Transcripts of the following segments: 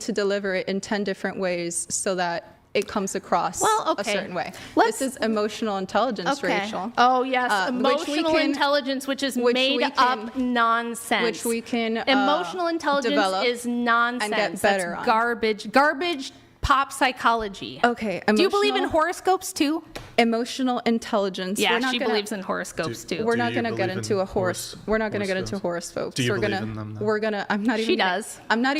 to deliver it in 10 different ways so that it comes across a certain way. This is emotional intelligence, Rachel. Oh, yes. Emotional intelligence, which is made up nonsense. Which we can Emotional intelligence is nonsense. And get better That's garbage. Garbage pop psychology. Okay. Do you believe in horoscopes too? Emotional intelligence. Yeah, she believes in horoscopes too. We're not going to get into a We're not going to get into horoscopes. Do you believe in them, though? We're gonna. I'm not even. She does. I'm not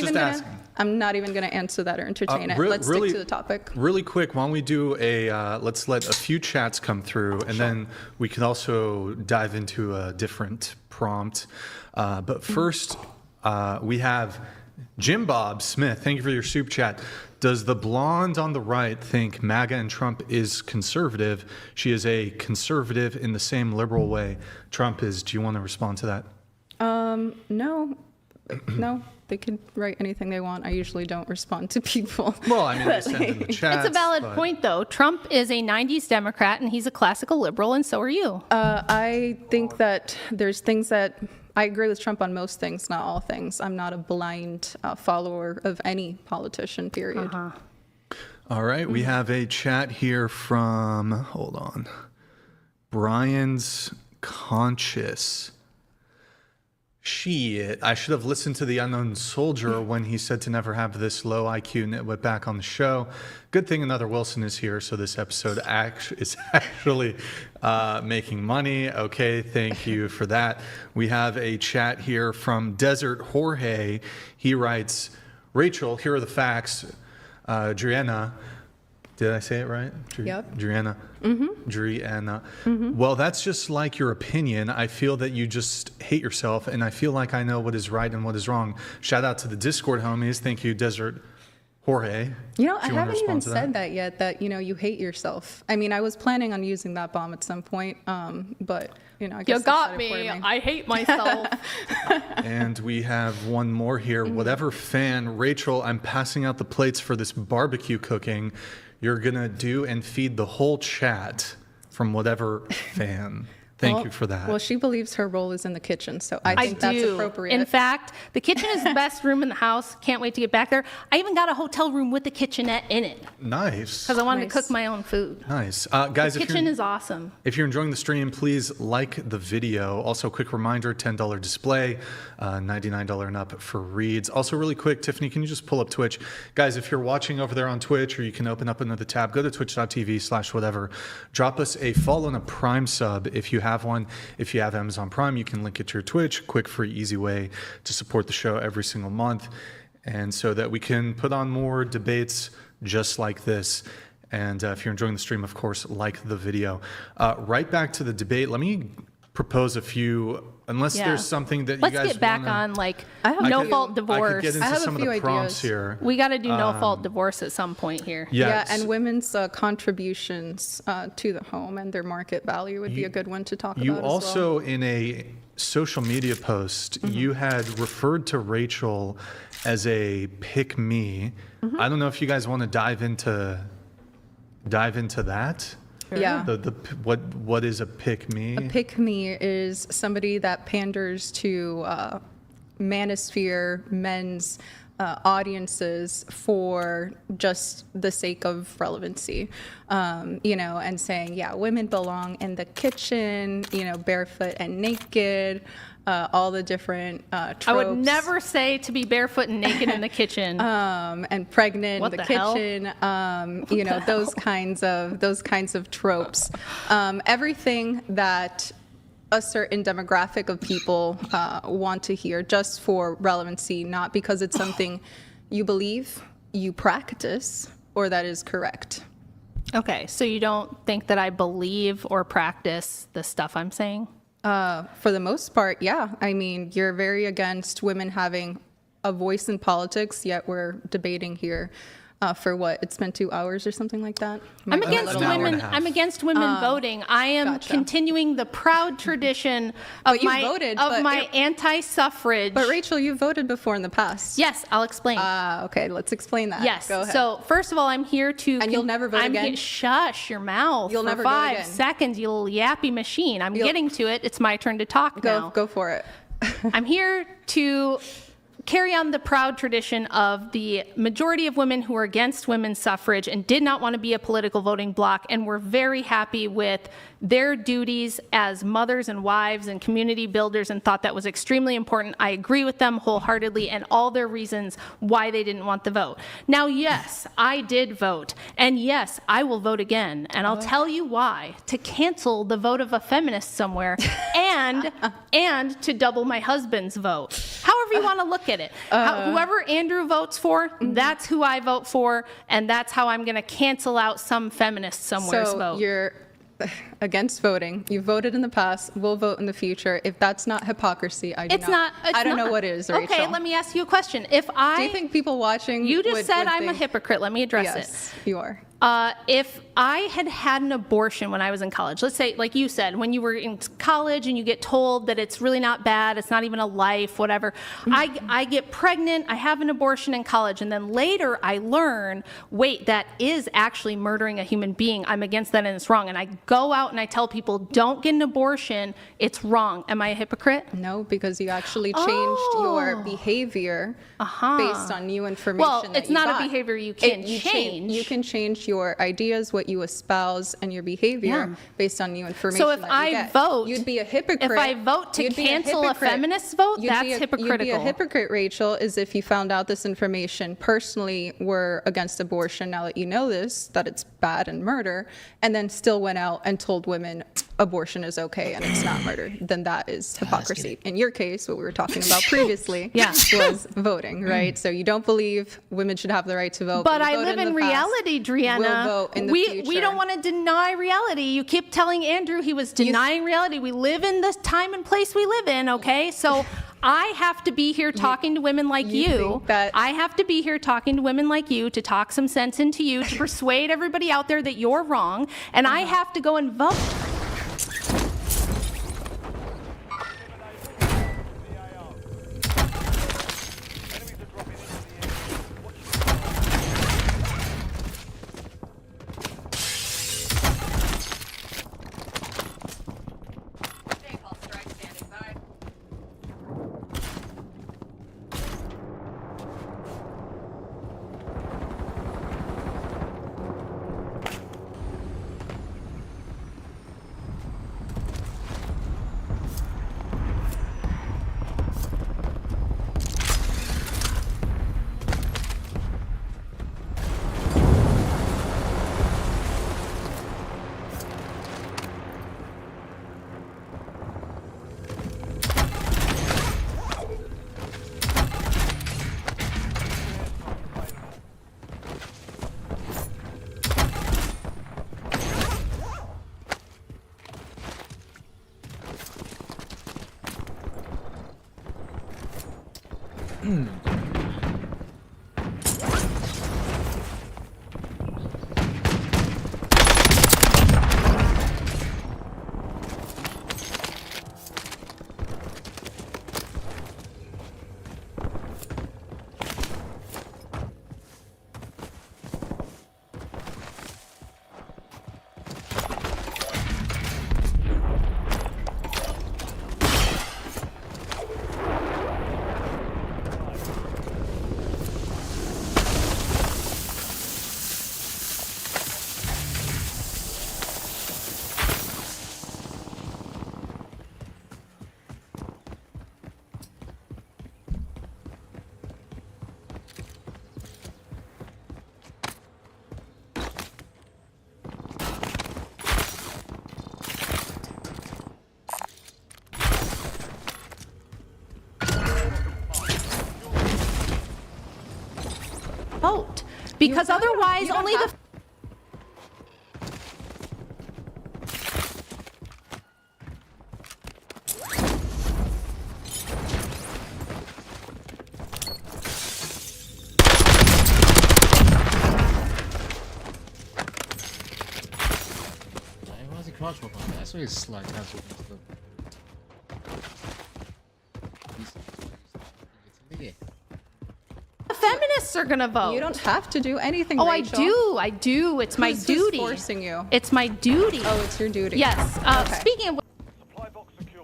even going to answer that or entertain it. Let's stick to the topic. Really quick, why don't we do let's let a few chats come through, and then we can also dive into a different prompt. But first, we have Jim Bob Smith. Thank you for your soup chat. Does the blonde on the right think MAGA and Trump is conservative? She is a conservative in the same liberal way Trump is. Do you want to respond to that? No. They can write anything they want. I usually don't respond to people. Well, I mean, they send in the chat. It's a valid point, though. Trump is a 90s Democrat, and he's a classical liberal, and so are you. I think that there's things that I agree with Trump on most things, not all things. I'm not a blind follower of any politician, period. All right. We have a chat here from, hold on, Brian's Conscious. Shit, I should have listened to the Unknown Soldier when he said to never have this low IQ nitwit back on the show. Good thing another Wilson is here, so this episode is actually making money. Okay, thank you for that. We have a chat here from Desert Jorge. He writes, Rachel, here are the facts. Driana, did I say it right? Yep. Driana. Driana. Well, that's just like your opinion. I feel that you just hate yourself, and I feel like I know what is right and what is wrong. Shout out to the Discord homies. Thank you, Desert Jorge. I haven't even said that yet, that, you hate yourself. I mean, I was planning on using that bomb at some point, but, I guess you got me. I hate myself. And we have one more here. Whatever fan, Rachel, I'm passing out the plates for this barbecue cooking. You're going to do and feed the whole chat from whatever fan. Thank you for that. Well, she believes her role is in the kitchen, so I think that's appropriate. In fact, the kitchen is the best room in the house. Can't wait to get back there. I even got a hotel room with a kitchenette in it. Nice. Because I wanted to cook my own food. Nice. Guys, the kitchen is awesome. If you're enjoying the stream, please like the video. Also, quick reminder, $10 display, $99 and up for reads. Also, really quick, Tiffany, can you just pull up Twitch? Guys, if you're watching over there on Twitch, or you can open up another tab, go to twitch.tv/whatever. Drop us a follow and a Prime sub if you have one. If you have Amazon Prime, you can link it to your Twitch. Quick, free, easy way to support the show every single month, and so that we can put on more debates just like this. And if you're enjoying the stream, of course, like the video. Right back to the debate. Let me propose a few, unless there's something that you guys want to... Let's get back on, no-fault divorce. I could get into some of the prompts here. We got to do no-fault divorce at some point here. Yeah, and women's contributions to the home and their market value would be a good one to talk about. You also, in a social media post, you had referred to Rachel as a pick-me. I don't know if you guys want to dive into that. Yeah. What is a pick-me? A pick-me is somebody that panders to manosphere, men's audiences for just the sake of relevancy, and saying, women belong in the kitchen, barefoot and naked, all the different tropes. I would never say to be barefoot and naked in the kitchen. And pregnant in the kitchen, those kinds of tropes. Everything that a certain demographic of people want to hear just for relevancy, not because it's something you believe, you practice, or that is correct. Okay, so you don't think that I believe or practice the stuff I'm saying? For the most part, yeah. I mean, you're very against women having a voice in politics, yet we're debating here for what? It's been 2 hours or something like that? I'm against women. I'm against women voting. I am continuing the proud tradition of my anti-suffrage. But Rachel, you voted before in the past. Yes, I'll explain. Okay, let's explain that. Yes. Go ahead. So first of all, I'm here to. And you'll never vote again. Shush your mouth. You'll never vote again. 5 seconds, you little yappy machine. I'm getting to it. It's my turn to talk now. Go for it. I'm here to carry on the proud tradition of the majority of women who are against women's suffrage and did not want to be a political voting bloc, and were very happy with their duties as mothers and wives and community builders and thought that was extremely important. I agree with them wholeheartedly and all their reasons why they didn't want the vote. Now, yes, I did vote, and yes, I will vote again, and I'll tell you why. To cancel the vote of a feminist somewhere and to double my husband's vote. However you want to look at it. Whoever Andrew votes for, that's who I vote for, and that's how I'm going to cancel out some feminist somewhere's vote. So you're against voting. You voted in the past. We'll vote in the future. If that's not hypocrisy, I don't know what is, Rachel. Okay, let me ask you a question. Do you think people watching You just said I'm a hypocrite. Let me address it. Yes, you are. If I had an abortion when I was in college, let's say, like you said, when you were in college and you get told that it's really not bad, it's not even a life, whatever. I get pregnant, I have an abortion in college, and then later I learn, wait, that is actually murdering a human being. I'm against that and it's wrong. And I go out and I tell people, don't get an abortion, it's wrong. Am I a hypocrite? No, because you actually changed your behavior based on new information. Well, it's not a behavior you can change. You can change your ideas, what you espouse, and your behavior based on new information. So if I vote, you'd be a hypocrite. If I vote to cancel a feminist vote, that's hypocritical. You'd be a hypocrite, Rachel, is if you found out this information personally were against abortion, now that you know this, that it's bad and murder, and then still went out and told women abortion is okay and it's not murder, then that is hypocrisy. In your case, what we were talking about previously was voting, right? So you don't believe women should have the right to vote. But I live in reality, Driana. We'll vote in the future. We don't want to deny reality. You keep telling Andrew he was denying reality. We live in this time and place we live in, okay? So I have to be here talking to women like you. I have to be here talking to women like you to talk some sense into you, to persuade everybody out there that you're wrong, and I have to go and vote. Vote, because otherwise only the That's why it's like feminists are gonna vote. You don't have to do anything, Oh, Rachel. I do. It's my duty. Who's forcing you? It's my duty. Oh, it's your duty. Yes. Okay. Speaking of Supply box secured.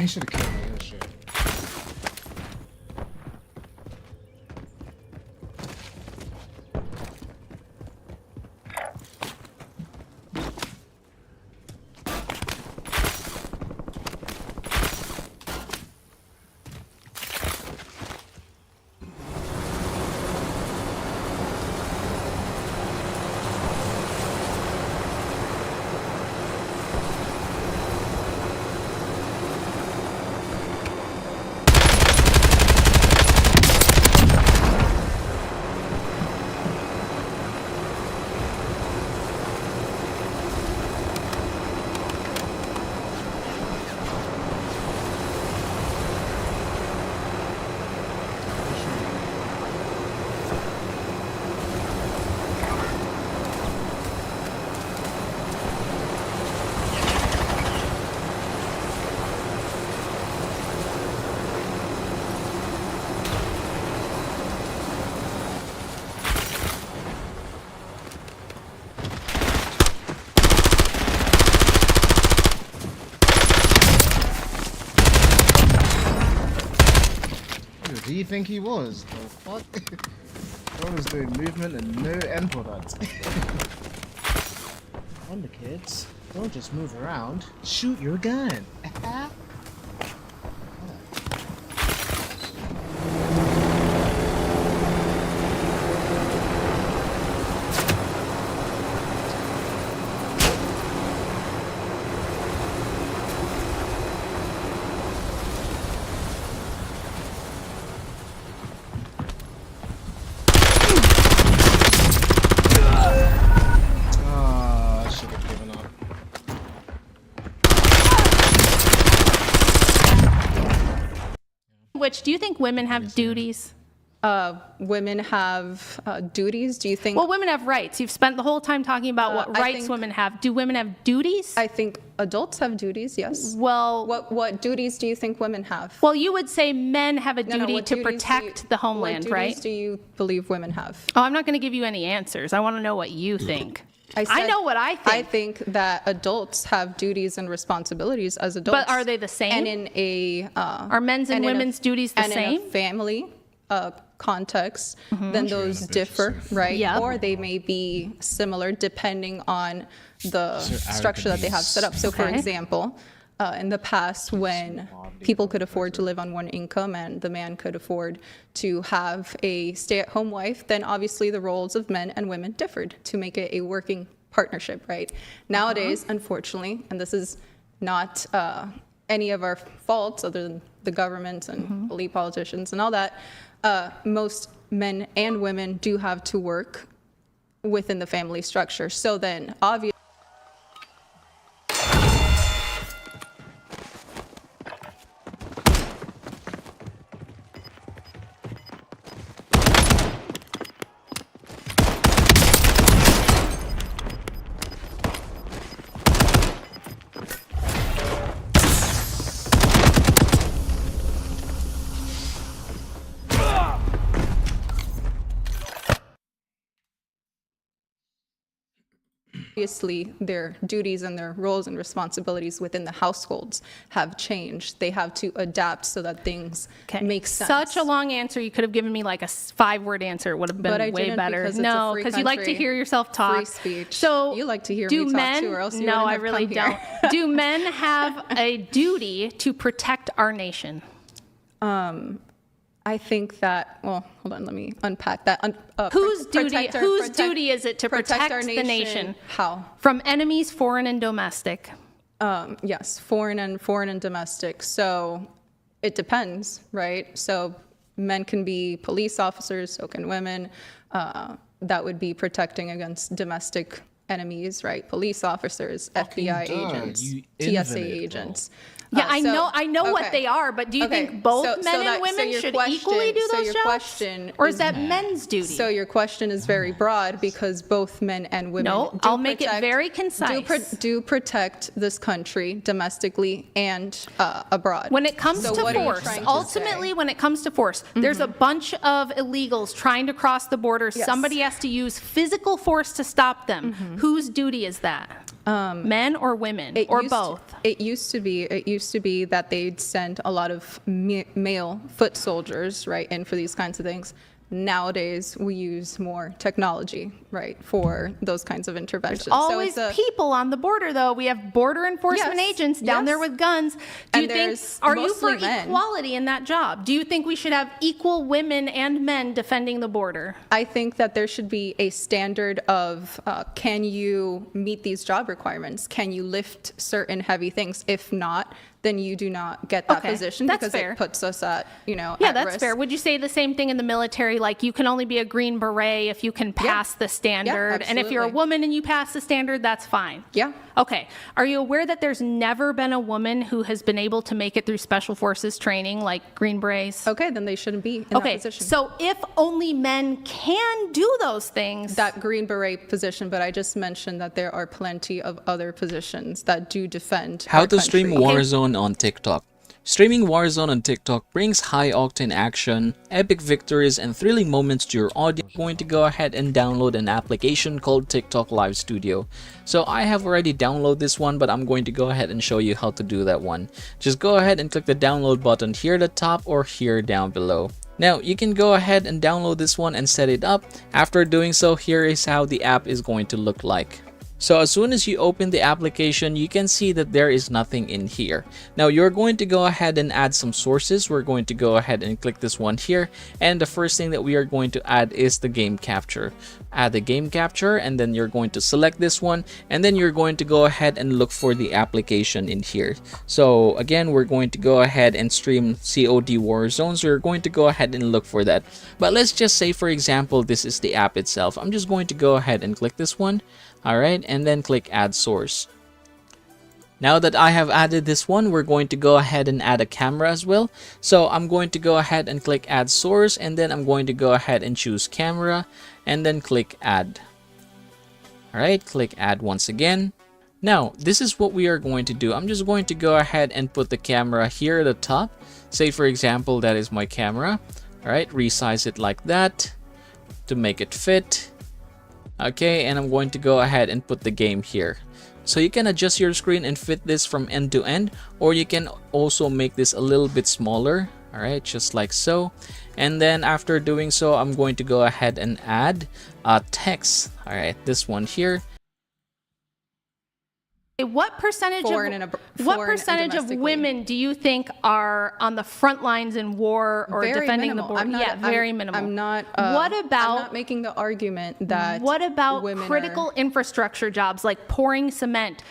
He should have killed me. Oh shit. Who do you think he was? The what? I was doing movement and no input. Wonder kids, don't just move around. Shoot your gun. Which, do you think women have duties? Women have duties. Do you think? Well, women have rights. You've spent the whole time talking about what I rights think- women have. Do women have duties? I think adults have duties. Yes. Well, What duties do you think women have? well, you would say men have a No, duty what to duties do protect you- the homeland, what right? duties do you believe women have? Oh, I'm not going to give you any answers. I want to know what you think. I said- know what I think. I think that adults have duties and responsibilities as adults. But are they the same? And in a Are men's and in a- women's duties the and same? in a family context, then those differ, right? Yep. Or they may be similar depending on the structure that they have set up. So, for Okay. example, in the past, when people could afford to live on one income and the man could afford to have a stay-at-home wife, then obviously the roles of men and women differed to make it a working partnership, right? Nowadays, unfortunately, and this is not any of our faults other than the government and elite politicians and all that, most men and women do have to work within the family structure. So then, obviously, their duties and their roles and responsibilities within the households have changed. They have to adapt so that things make sense. Such a long answer. You could have given me like a 5-word answer. It would have been But I way didn't better. because it's a No, free because you like to country. hear yourself talk. Free speech. So You like to hear do me talk men, too, or else you no, wouldn't I have really come don't. here. Do men have a duty to protect our nation? I think that, well, hold on, let me unpack that. Whose duty is it to protect our the nation? How? From enemies, foreign and domestic. Yes, foreign and domestic. So it depends, right? So men can be police officers, so can women. That would be protecting against domestic enemies, right? Police officers, FBI agents, you TSA invalid, agents. Yeah, I know what okay. they are, but do you Okay, think both so men and that- so women your should question- equally do so those your jobs? question Or is that men's duty? So your question is very broad because both men and women No, do I'll make it protect- very concise. Do protect this country domestically and abroad. When it comes So to what are you force, trying to ultimately, say? when it comes to force, there's a bunch of illegals trying to cross the border. Yes. Somebody has to use physical force to stop them. Whose duty is that? Men or women or both? It used to be that they'd send a lot of male foot soldiers, right, in for these kinds of things. Nowadays, we use more technology, right, for those kinds of interventions. Always people on the border, though. We have border enforcement agents down there with guns. Do you think, are you for equality in that job? Do you think we should have equal women and men defending the border? I think that there should be a standard of, can you meet these job requirements? Can you lift certain heavy things? If not, then you do not get that position because it puts us at, Yeah, that's fair. Would you say the same thing in the military? Like, you can only be a Green Beret if you can pass the standard. And if you're a woman and you pass the standard, that's fine. Yeah. Okay. Are you aware that there's never been a woman who has been able to make it through Special Forces training, like Green Berets? Okay, then they shouldn't be in that position. So if only men can do those things. That Green Beret position, but I just mentioned that there are plenty of other positions that do defend How our to country. stream Warzone on TikTok. Streaming Warzone on TikTok brings high-octane action, epic victories, and thrilling moments to your audience. I'm going to go ahead and download an application called TikTok Live Studio. So I have already downloaded this one, but I'm going to go ahead and show you how to do that one. Just go ahead and click the download button here at the top or here down below. Now, you can go ahead and download this one and set it up. After doing so, here is how the app is going to look like. So as soon as you open the application, you can see that there is nothing in here. Now you're going to go ahead and add some sources. We're going to go ahead and click this one here. And the first thing that we are going to add is the game capture. Add the game capture, and then you're going to select this one. And then you're going to go ahead and look for the application in here. So again, we're going to go ahead and stream COD Warzone. So you're going to go ahead and look for that. But let's just say, for example, this is the app itself. I'm just going to go ahead and click this one. Alright, and then click add source. Now that I have added this one, we're going to go ahead and add a camera as well. So I'm going to go ahead and click add source, and then I'm going to go ahead and choose camera, and then click add. Alright, click add once again. Now, this is what we are going to do. I'm just going to go ahead and put the camera here at the top. Say, for example, that is my camera. Alright, resize it like that to make it fit. Okay, and I'm going to go ahead and put the game here. So you can adjust your screen and fit this from end to end, or you can also make this a little bit smaller. All right, just like so. And then after doing so, I'm going to go ahead and add text. All right, this one here. What percentage of women do you think are on the front lines in war or very defending minimal. the border? Very minimal. I'm not. What about? I'm not making the argument that. What about women critical infrastructure jobs like pouring cement,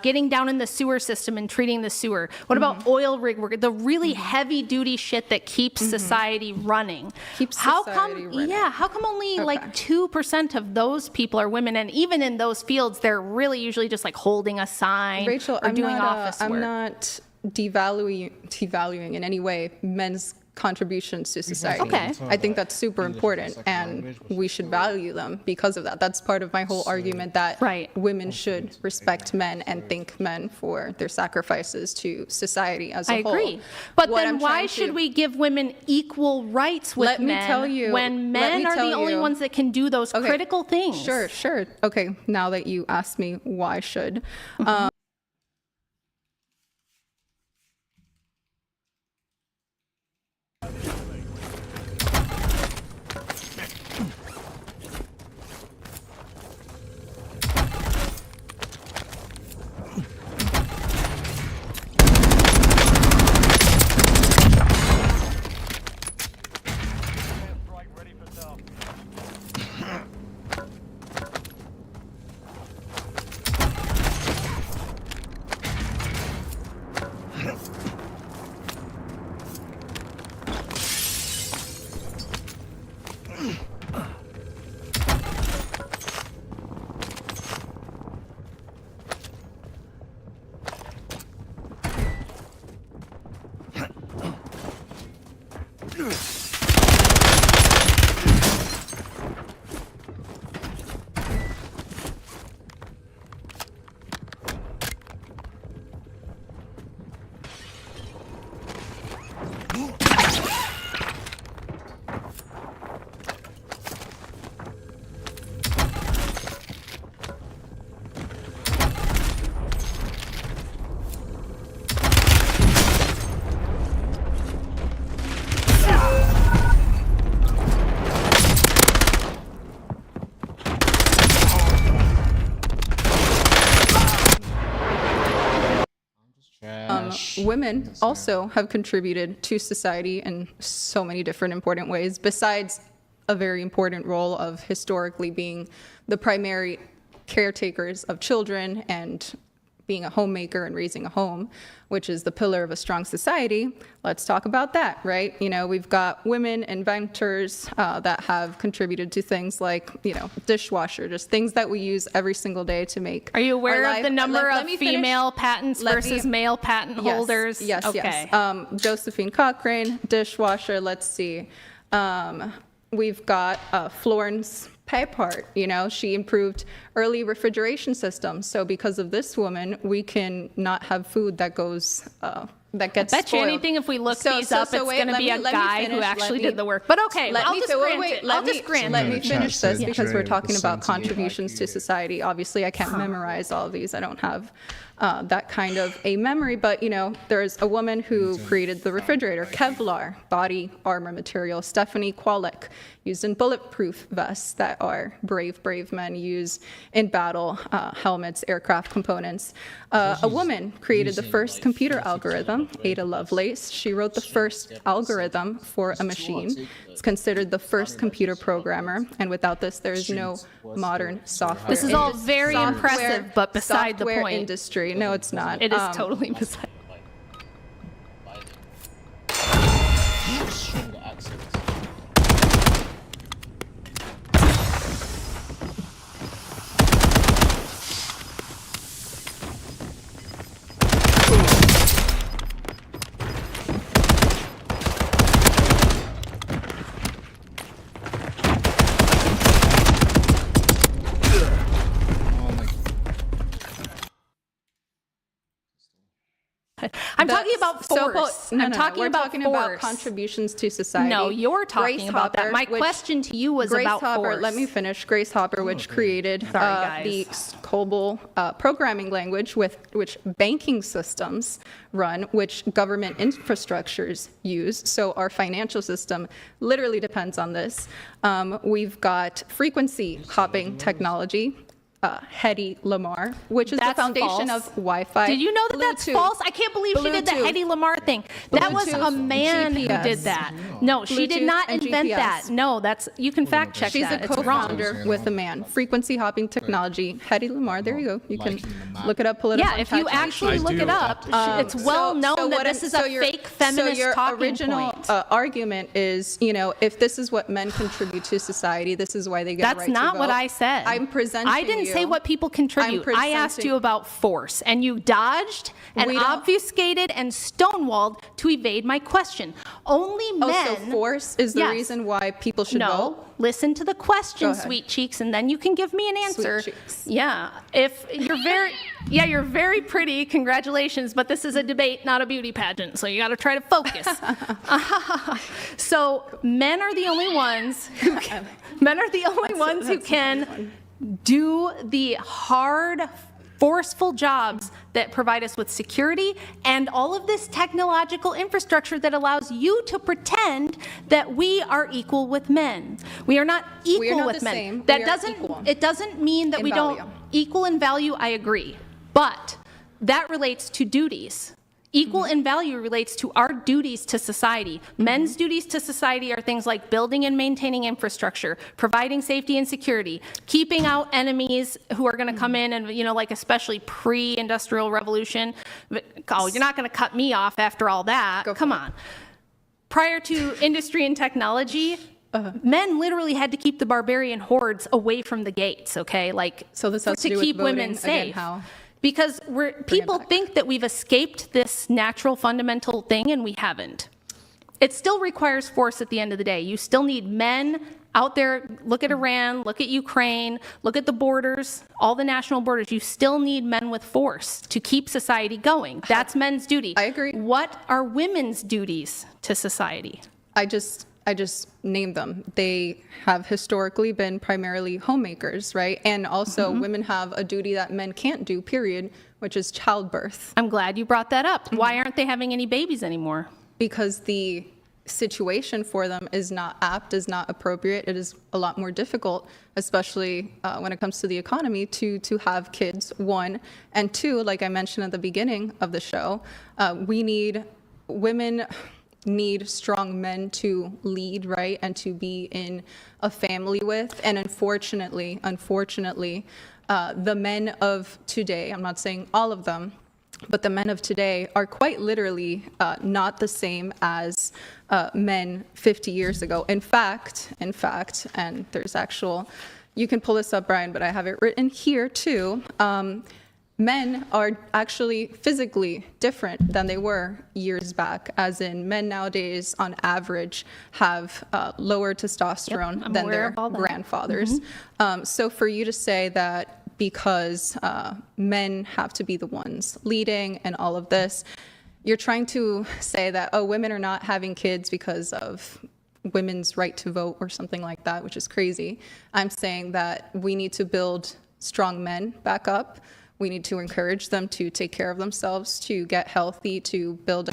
getting down in the sewer system and treating the sewer? What about oil rig work? The really heavy duty shit that keeps society running. How come only like 2% of those people are women? And even in those fields, they're really usually just like holding a sign Rachel, or doing office work. I'm not devaluing in any way men's contributions to society. Okay. I think that's super important, and we should value them because of that. That's part of my whole argument that women should respect men and thank men for their sacrifices to society as a whole. I agree. But then why should we give women equal rights with men when men are the only ones that can do those critical things? Sure. Okay, now that you asked me why should. women also have contributed to society in so many different important ways, besides a very important role of historically being the primary caretakers of children and being a homemaker and raising a home, which is the pillar of a strong society. Let's talk about that, right? You know, we've got women inventors that have contributed to things like, you know, dishwasher, just things that we use every single day to make. Are you our aware of life. the number Let of me finish. female patents versus male patent holders? Yes, Okay. yes. Josephine Cochrane, dishwasher. Let's see. We've got Florence Papart. You know, she improved early refrigeration systems. So because of this woman, we can not have food that goes that gets Bet you spoiled. anything if we look these So up, it's wait, going to be a let me guy finish, who actually did the work. But okay, I'll just grant it. I'll just grant Let it. me finish said this because we're Dre talking was about sent to me contributions like to you. society. Obviously, I can't memorize all of these. I don't have that kind of a memory. But, you know, there's a woman who created the refrigerator, Kevlar, body armor material. Stephanie Kwolek, used in bulletproof vests that our brave men use in battle, helmets, aircraft components. A woman created the first computer algorithm, Ada Lovelace. She wrote the first algorithm for a machine. It's considered the first computer programmer, and without this, there is no modern software. This is all very impressive, but beside the software point. industry. No, it's not. It is totally beside. Oh my I'm talking about force. No, I'm no, talking we're about talking force. about contributions to society. No, you're talking Grace about that. Hopper, My which- question to you was Grace about Hopper, force. let me finish. Grace Hopper, which created Sorry, the guys. COBOL programming language with which banking systems run, which government infrastructures use. So our financial system literally depends on this. We've got frequency hopping technology. Hedy Lamar, which is That's the foundation false. of Wi-Fi. Did you know that that's Bluetooth, false? I can't believe she did the Bluetooth. Hedy Lamar thing. That was a Bluetooth, man who GPS. did that. No, she did Bluetooth not and invent GPS. that. No, that's you can fact check She's that. a It's wrong. co-founder with a man. Frequency hopping technology. Hedy Lamar. There you go. You can Liking the map. look it up. Pull it up. Yeah, on if you ChatGPT. actually I look do. it up, it's well known that this is a fake feminist so your talking original point. argument is, you know, if this is what men contribute to society, this is why they get a That's right to not what vote. I said. I'm presenting I didn't say you- what people contribute. I'm I asked you about force, and you dodged and We don't- obfuscated and stonewalled to evade my question. Only men. Oh, so force is the Yes. reason why people should No, vote? listen to the question, Go ahead. sweet cheeks, and then you can give me an answer. cheeks. Yeah, if you're very, you're very pretty. Congratulations, but this is a debate, not a beauty pageant, so you got to try to focus. So men are the only ones who can, who can do the hard, forceful jobs that provide us with security and all of this technological infrastructure that allows you to pretend that we are equal with men. We are not equal not with the men. same. That We are doesn't equal it doesn't mean that in we don't value. equal in value, I agree. But that relates to duties. Equal Mm-hmm. in value relates to our duties to society. Men's duties to society are things like building and maintaining infrastructure, providing safety and security, keeping out enemies who are going to come in and, you know, like especially pre-industrial revolution. Oh, you're not going to cut me off after all that. Go for Come it. on. Prior to industry and technology, men literally had to keep the barbarian hordes away from the gates, okay? Like, So this has to do with keep women voting. Again, safe. how? Because people back. think that we've escaped this natural fundamental thing, and we haven't. It still requires force at the end of the day. You still need men out there. Look at Iran, look at Ukraine, look at the borders, all the national borders. You still need men with force to keep society going. That's men's duty. I agree. What are women's duties to society? I just named them. They have historically been primarily homemakers, right? And also Mm-hmm. women have a duty that men can't do, period, which is childbirth. I'm glad you brought that up. Why aren't they having any babies anymore? Because the situation for them is not apt, is not appropriate. It is a lot more difficult, especially when it comes to the economy, to have kids, one. And two, like I mentioned at the beginning of the show, women need strong men to lead, right, and to be in a family with. And unfortunately, the men of today, I'm not saying all of them, but the men of today are quite literally not the same as men 50 years ago. In fact, and there's you can pull this up, Brian, but I have it written here too. Men are actually physically different than they were years back, as in men nowadays, on average, have lower testosterone than their grandfathers. So for you to say that because men have to be the ones leading and all of this, you're trying to say that, oh, women are not having kids because of women's right to vote or something like that, which is crazy. I'm saying that we need to build strong men back up. We need to encourage them to take care of themselves, to get healthy, to build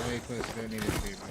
Way close to where it needed to be, bro.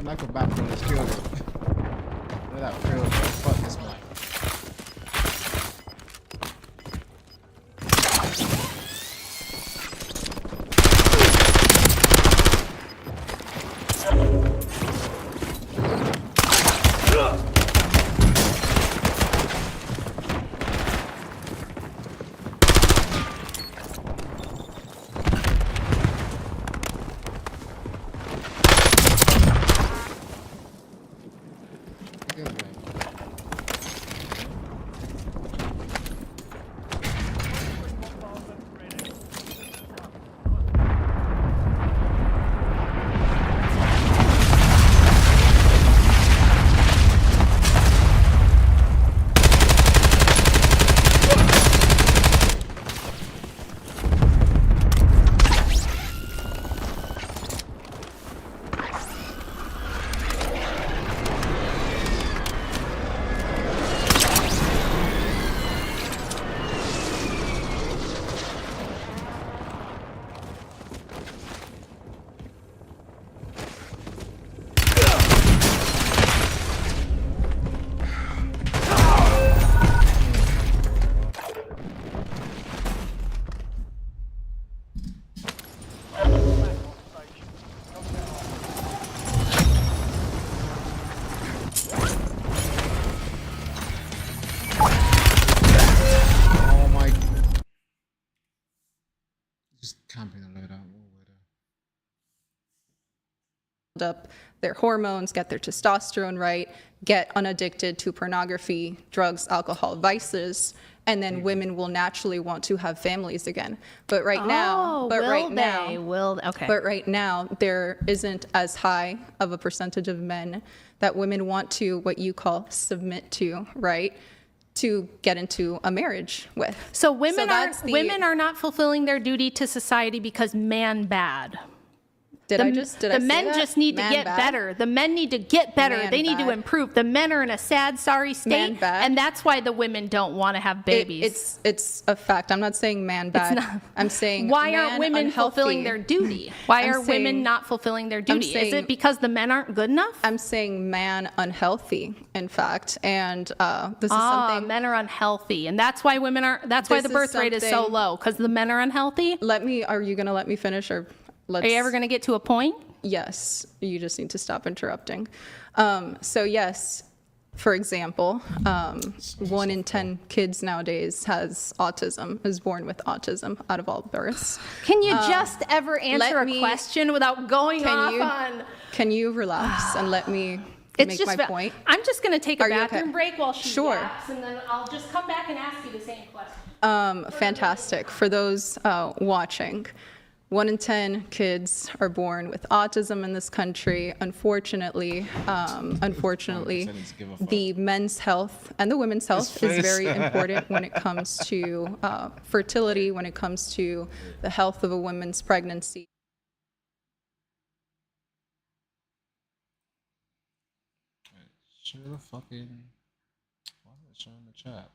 Knuckle back from his killed it. Look at that field, bro. Fuck this man. build up their hormones, get their testosterone right, get unaddicted to pornography, drugs, alcohol, vices, and then women will naturally want to have families again. But right now, but right now, there isn't as high of a percentage of men that women want to, what you call, submit to, right? To get into a marriage with. So women that's are not fulfilling their duty to society because man bad. The men just need to get better. The men need to get better. They need to improve. The men are in a sad, sorry state, and that's why the women don't want to have babies. It's a fact. I'm not saying man bad. I'm saying why aren't women fulfilling their duty? Why are women not fulfilling their duty? Is it because the men aren't good enough? I'm saying man unhealthy, in fact, and this is something. Men are unhealthy, and that's why women are. That's why the birth rate is so low, because the men are unhealthy. Are you gonna let me finish, or? Are you ever going to get to a point? Yes, you just need to stop interrupting. So yes, for example, 1 in 10 kids nowadays is born with autism out of all births. Can you just ever answer a question without going off on? Can you relax and let me make my point? I'm just going to take a bathroom okay? break while she yaps, and then I'll just come back and ask you the same question. Fantastic. For those watching, 1 in 10 kids are born with autism in this country. Unfortunately, the men's health and the women's health is very important when it comes to fertility, when it comes to the health of a woman's pregnancy. Share the fucking. Why is it showing the chat?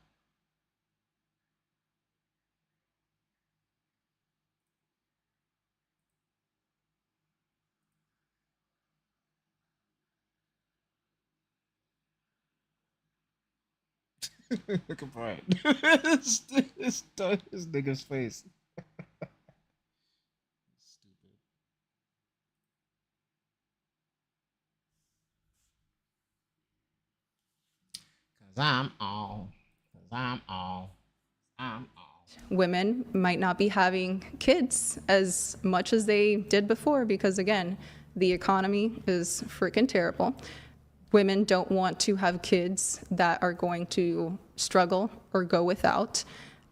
Look at Brian. this nigga's face. Stupid. Women might not be having kids as much as they did before because, again, the economy is freaking terrible. Women don't want to have kids that are going to struggle or go without.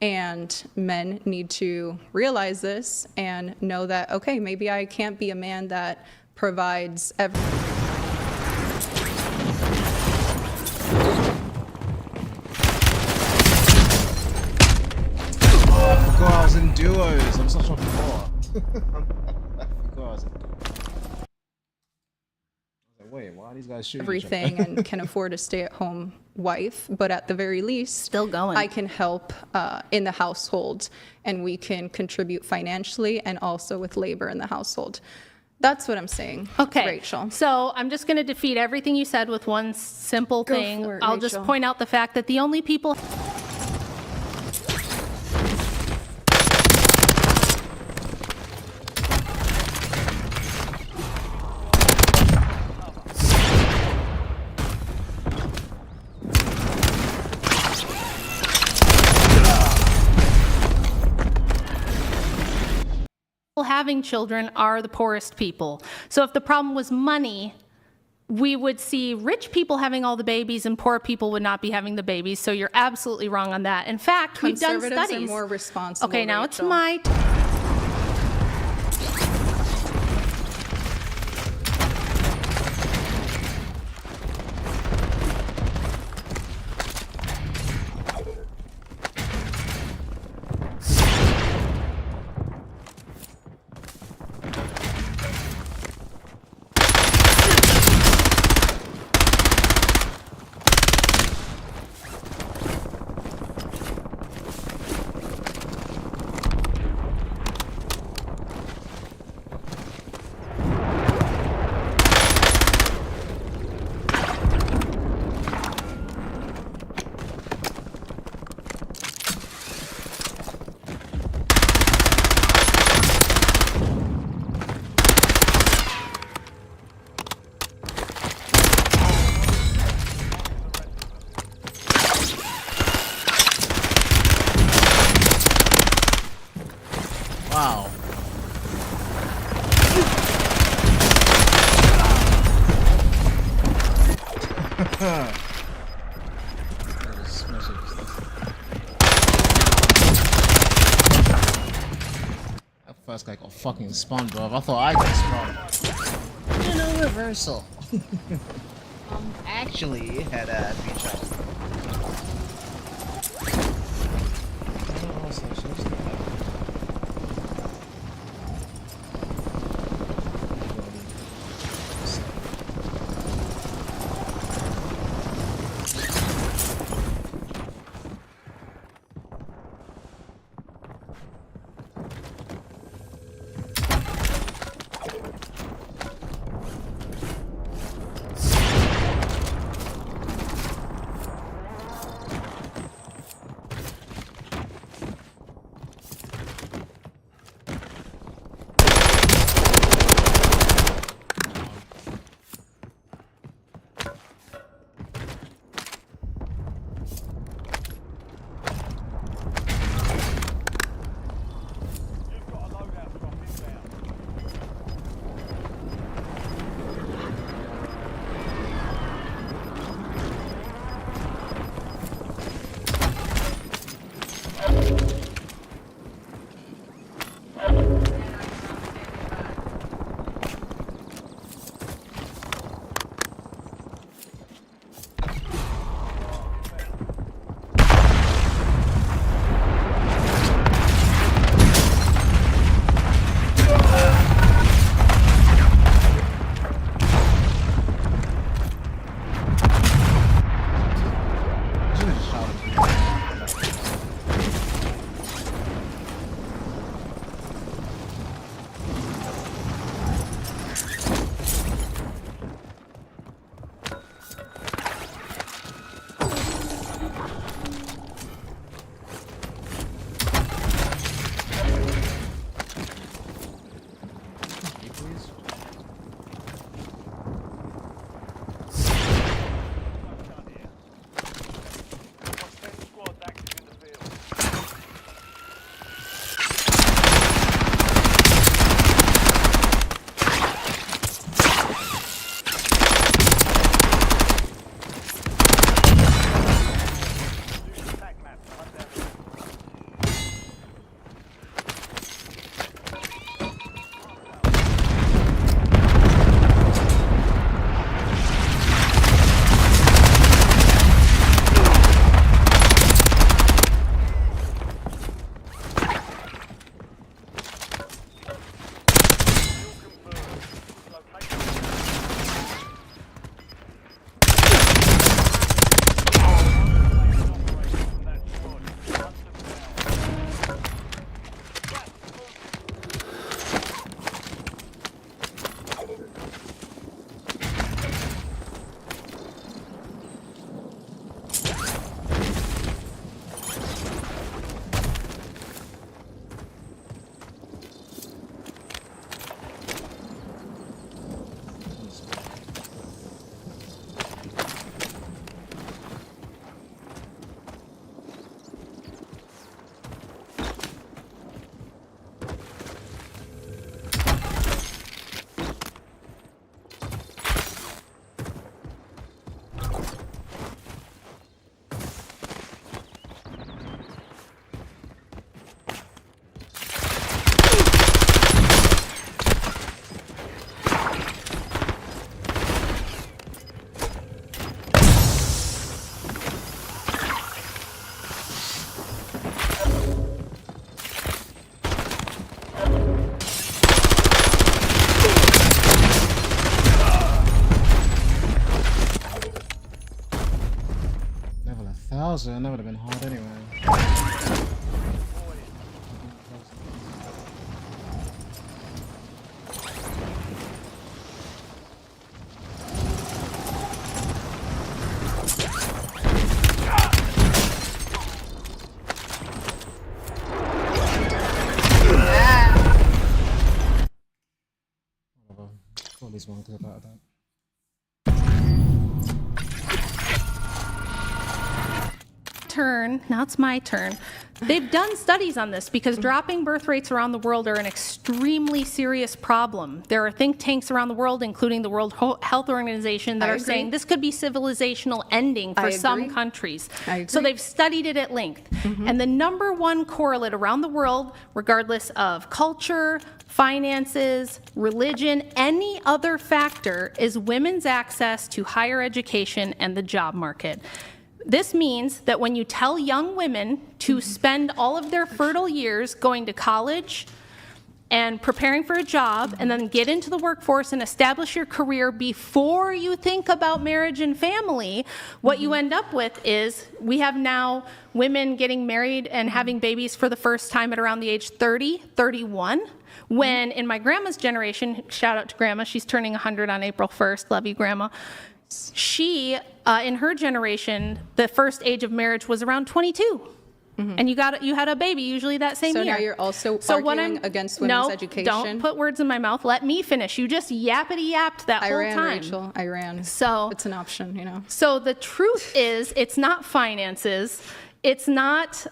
And men need to realize this and know that, okay, maybe I can't be a man that provides everything. I forgot I was in duos. I'm such a bot. I forgot I was in duos. Wait, why are these guys shooting Everything and can afford a stay-at-home wife, but at the very least, still going. I can help in the household, and we can contribute financially and also with labor in the household. That's what I'm saying, okay, Rachel. So I'm just going to defeat everything you said with one simple thing. For it, I'll Rachel. just point out the fact that the only people. Having children are the poorest people. So if the problem was money, we would see rich people having all the babies and poor people would not be having the babies. So you're absolutely wrong on that. In fact, we've done studies. Conservatives are more responsible. Okay, now Rachel. it's my Wow. That first guy got fucking spun, bro. I thought I got spun. You know, reversal. Actually, it had a beach house. So that would have been hard anyway. At least one clip out of that. turn. Now it's my turn. They've done studies on this because dropping birth rates around the world are an extremely serious problem. There are think tanks around the world, including the World Health Organization, that I are agree. saying this could be civilizational ending for I some agree. countries. I So agree. they've studied it at length. And the number one correlate around the world, regardless of culture, finances, religion, any other factor, is women's access to higher education and the job market. This means that when you tell young women to spend all of their fertile years going to college and preparing for a job and then get into the workforce and establish your career before you think about marriage and family, what you end up with is we have now women getting married and having babies for the first time at around the age 30, 31. When in my grandma's generation, shout out to grandma, she's turning 100 on April 1st, love you grandma. She, in her generation, the first age of marriage was around 22. And you had a baby usually that same So year. now you're also what arguing against women's education? Don't put words in my mouth. Let me finish. You just yappity yapped that I whole ran, time. Rachel. I ran. So It's an option, you know. so the truth is, it's not finances. It's not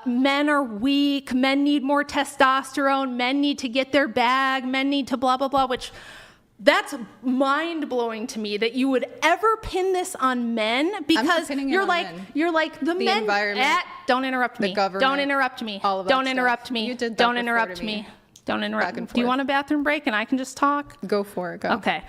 men are weak, men need more testosterone, men need to get their bag, men need to blah, blah, blah, which that's mind-blowing to me that you would ever pin this on men because pinning it you're on like, men. you're like the men. environment, Don't interrupt me. government, Don't interrupt me. all of that Don't stuff. interrupt me. You did that Don't before interrupt to me. me. Don't interrupt. Back and Do you forth. want a bathroom break and I can just talk? Go for it. Go. Okay.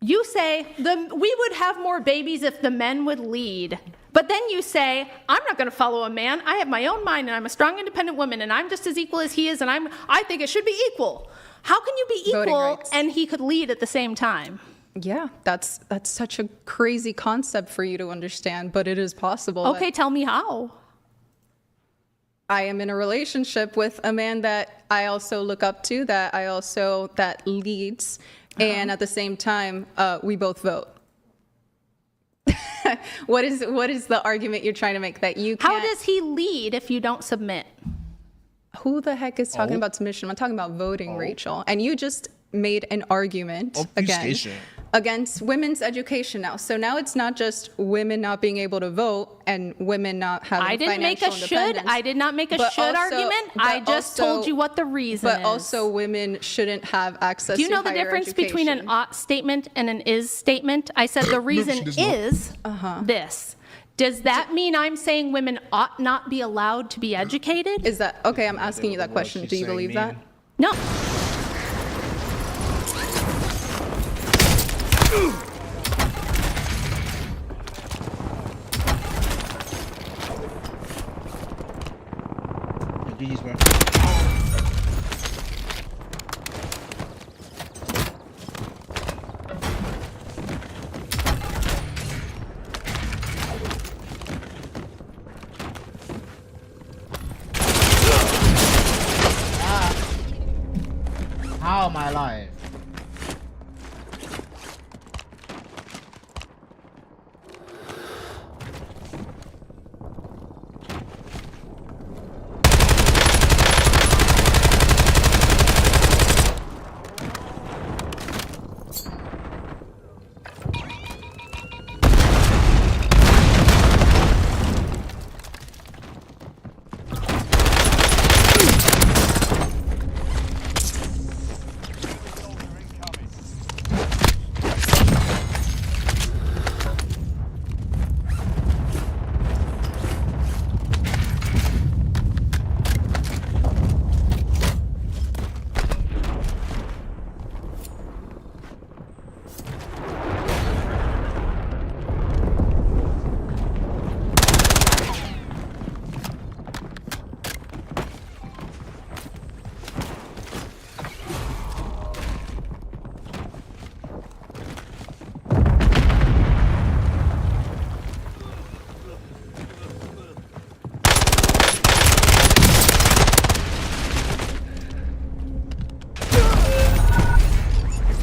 You say we would have more babies if the men would lead. But then you say, I'm not going to follow a man. I have my own mind and I'm a strong, independent woman and I'm just as equal as he is and I think it should be equal. How can you be Voting equal rights. and he could lead at the same time? Yeah, that's such a crazy concept for you to understand, but it is possible. Okay, tell me how. I am in a relationship with a man that I also look up to, that leads, and at the same time, we both vote. What is the argument you're trying to make that you can't? How does he lead if you don't submit? Who the heck is talking about submission? I'm talking about voting, Rachel. And you just made an argument Obfuscation. against women's education now. So now it's not just women not being able to vote and women not having I didn't make a financial should. independence. I did not make a But should also- argument. but I just also- told you what the reason But is. also women shouldn't have access Do you to know the higher difference between an education. ought statement and an is statement? I said the reason does not. is this. Does that mean I'm saying women ought not be allowed to be educated? Is that okay? I'm asking you that question. she's Do you saying believe that? mean. No. GG's, bro. How am I alive?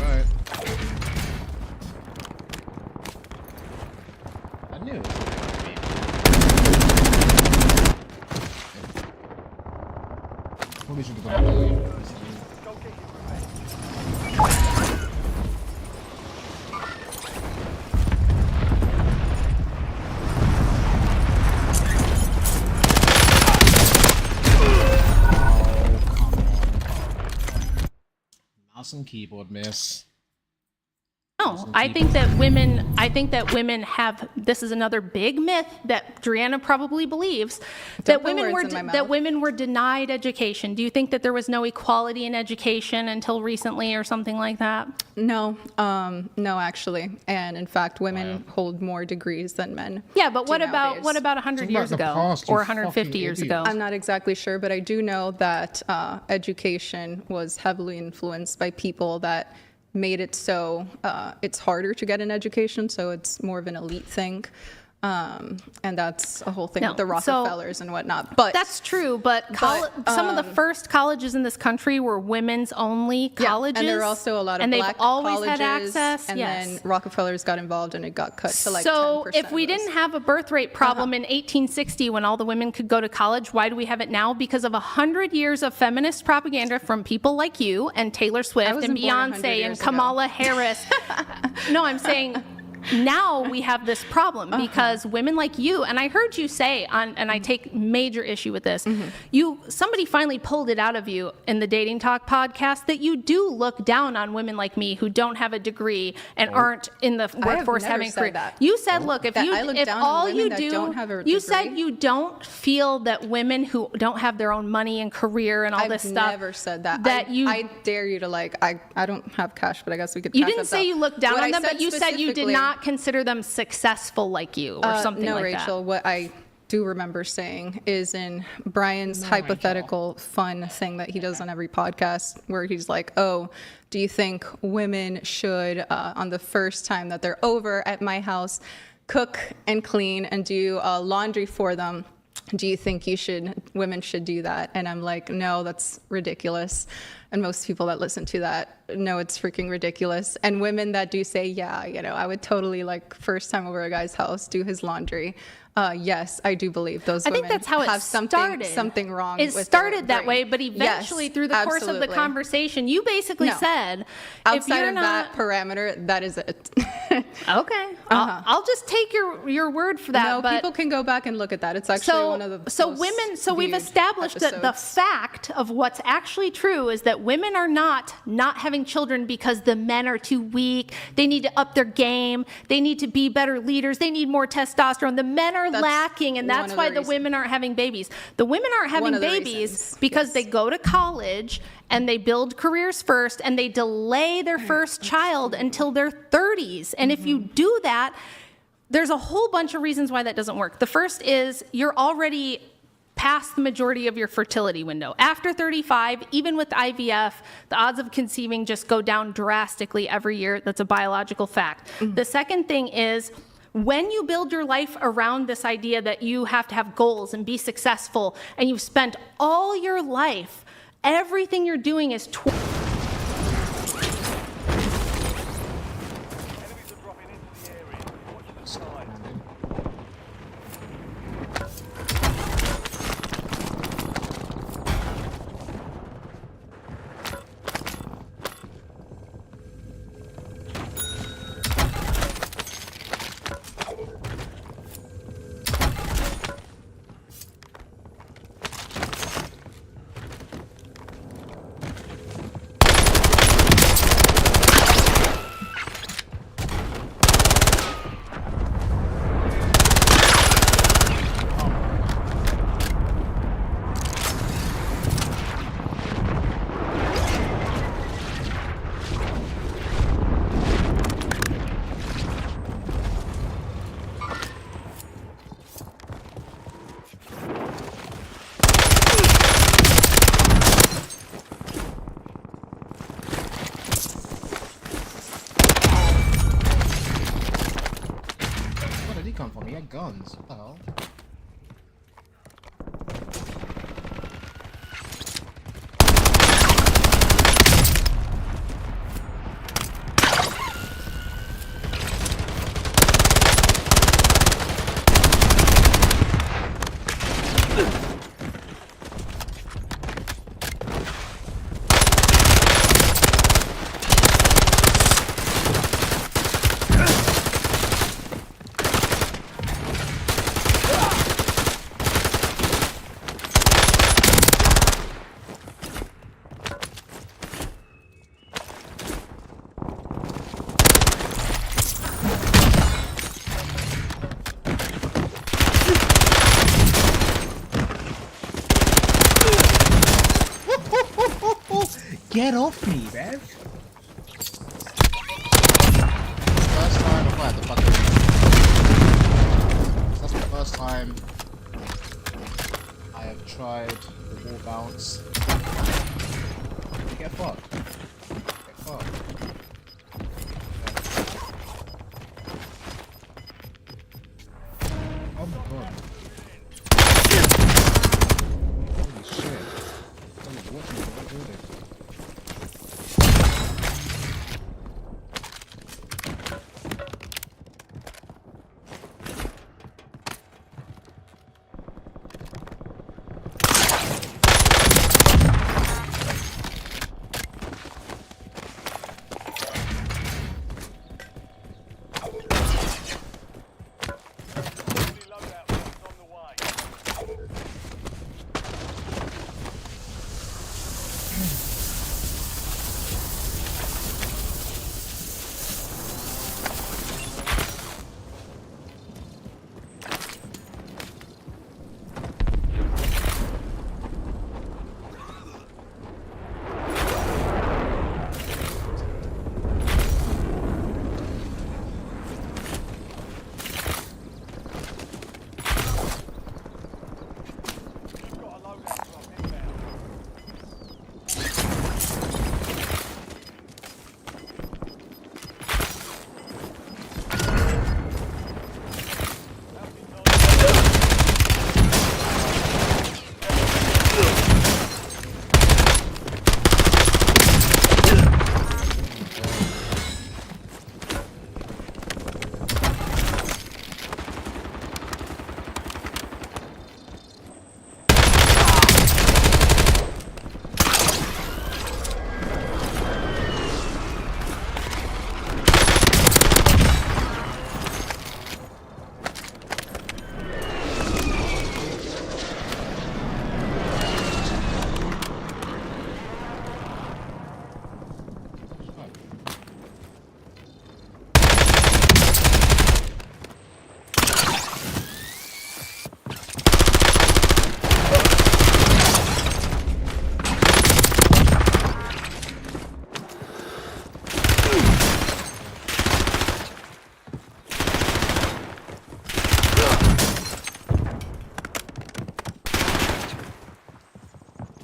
Right. I knew it was gonna be. Probably should have gone that way. mouse and keyboard, miss. No, I think that women have, this is another big myth that Driana probably believes, Don't put words in my that mouth. women were denied education. Do you think that there was no equality in education until recently or something like that? No, no, actually. And in fact, women hold more degrees than men. Yeah, but do what about nowadays. 100 Talk years about the ago past, you or 150 years fucking ago? idiot. I'm not exactly sure, but I do know that education was heavily influenced by people that made it so it's harder to get an education, so it's more of an elite thing. And that's a whole thing No, with the so- Rockefellers and whatnot. But That's true, but some of the first colleges in this country were women's only colleges. and there were also a lot of and black they've always colleges, had access. and yes. then Rockefellers got involved, and it got cut to like 10%. So if we of those. didn't have a birth rate problem in 1860 when all the women could go to college, why do we have it now? Because of 100 years of feminist propaganda from people like you and Taylor Swift and wasn't born 100 Beyonce and years ago. Kamala Harris. No, I'm saying now we have this problem because women like you, and I heard you say and I take major issue with this, somebody finally pulled it out of you in the Dating Talk podcast that you do look down on women like me who don't have a degree and aren't in the workforce never having a said career. that. You said, look, if That I look down on all women you that do, don't have a you said degree? you don't feel that women who don't have their own money and career and all I've this stuff. never said that. That I dare you to I don't have cash, but I guess we could. You cash didn't that say out. you looked down What on I them, but you said you did specifically- not consider them successful like you or something no, like Rachel, what I do remember saying is in Brian's hypothetical fun thing that he does on every podcast where he's like, oh, do you think women should, on the first time that they're over at my house, cook and clean and do laundry for them? Do you think women should do that? And I'm like, no, that's ridiculous. And most people that listen to that know it's freaking ridiculous. And women that do say, yeah, I would totally first time over a guy's house, do his laundry. Yes, I do believe those I women think that's how it have started. something wrong It with their started that brain. way, but eventually Yes, through the course of the absolutely. conversation, you basically No. said, if Outside you're of not, that parameter, that is it. okay, I'll just take your word for that. No, but people can go back and look at that. It's actually one of the most we've viewed established that the episodes. fact of what's actually true is that women are not having children because the men are too weak. They need to up their game. They need to be better leaders. They need more testosterone. The men are That's lacking, and one that's of why the the reasons. women aren't having babies. The women aren't having of the babies reasons, because yes. they go to college and they build careers first and they delay their first child until their 30s. And if you do that, there's a whole bunch of reasons why that doesn't work. The first is you're already past the majority of your fertility window. After 35, even with IVF, the odds of conceiving just go down drastically every year. That's a biological fact. The second thing is when you build your life around this idea that you have to have goals and be successful, and you've spent all your life, everything you're doing is Enemies are dropping into the area. Watch the side. Where did he come from? He had guns. What the hell? Get off me, Bev! First time I've had the fucking... That's the first time I have tried the wall bounce. Get fucked. Get fucked. Oh my god. Holy shit. Someone's watching me. What do they? Loadout is on the way. You've got a loadout drop inbound.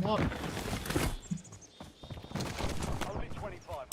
What? Only 25.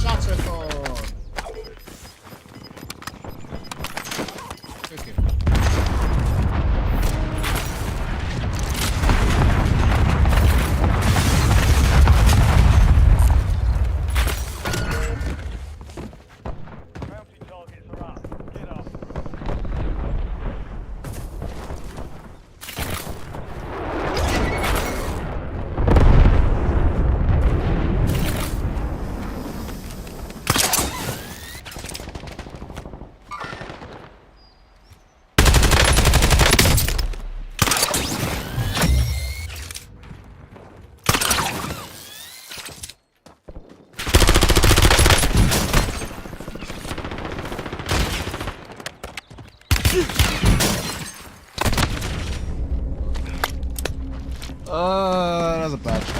Shut it on! Okay. Bounty targets are up. Get up. That was a bad shot.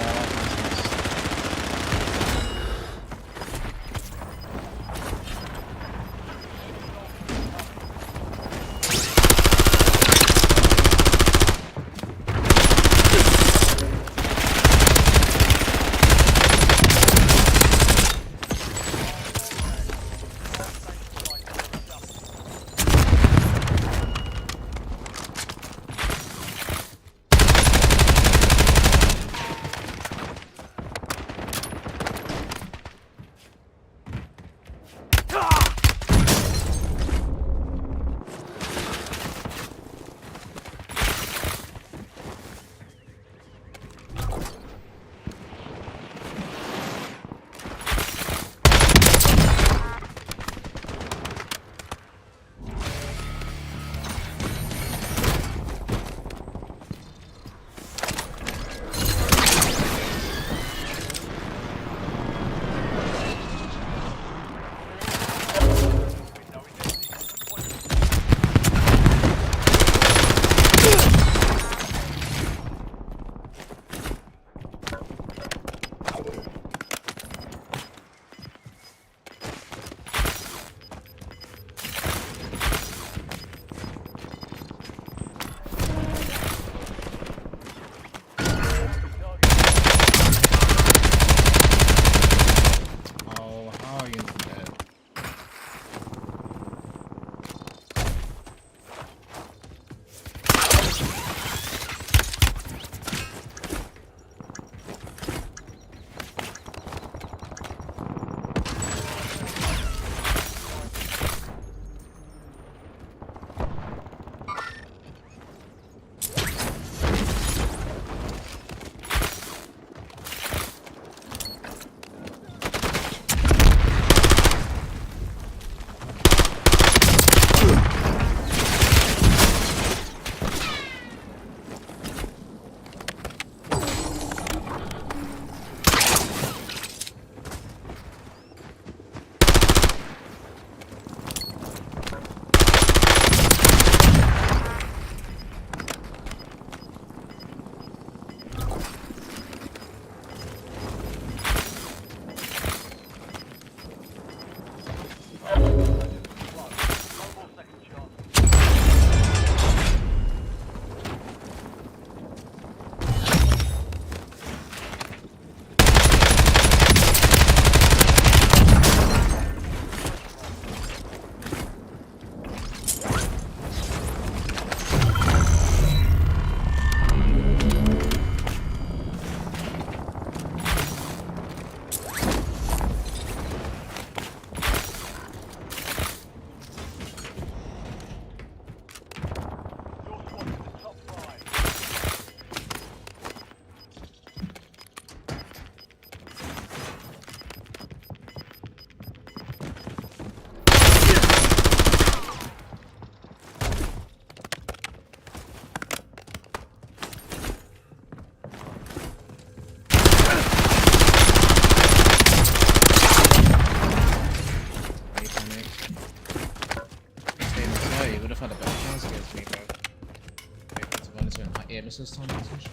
says time attention.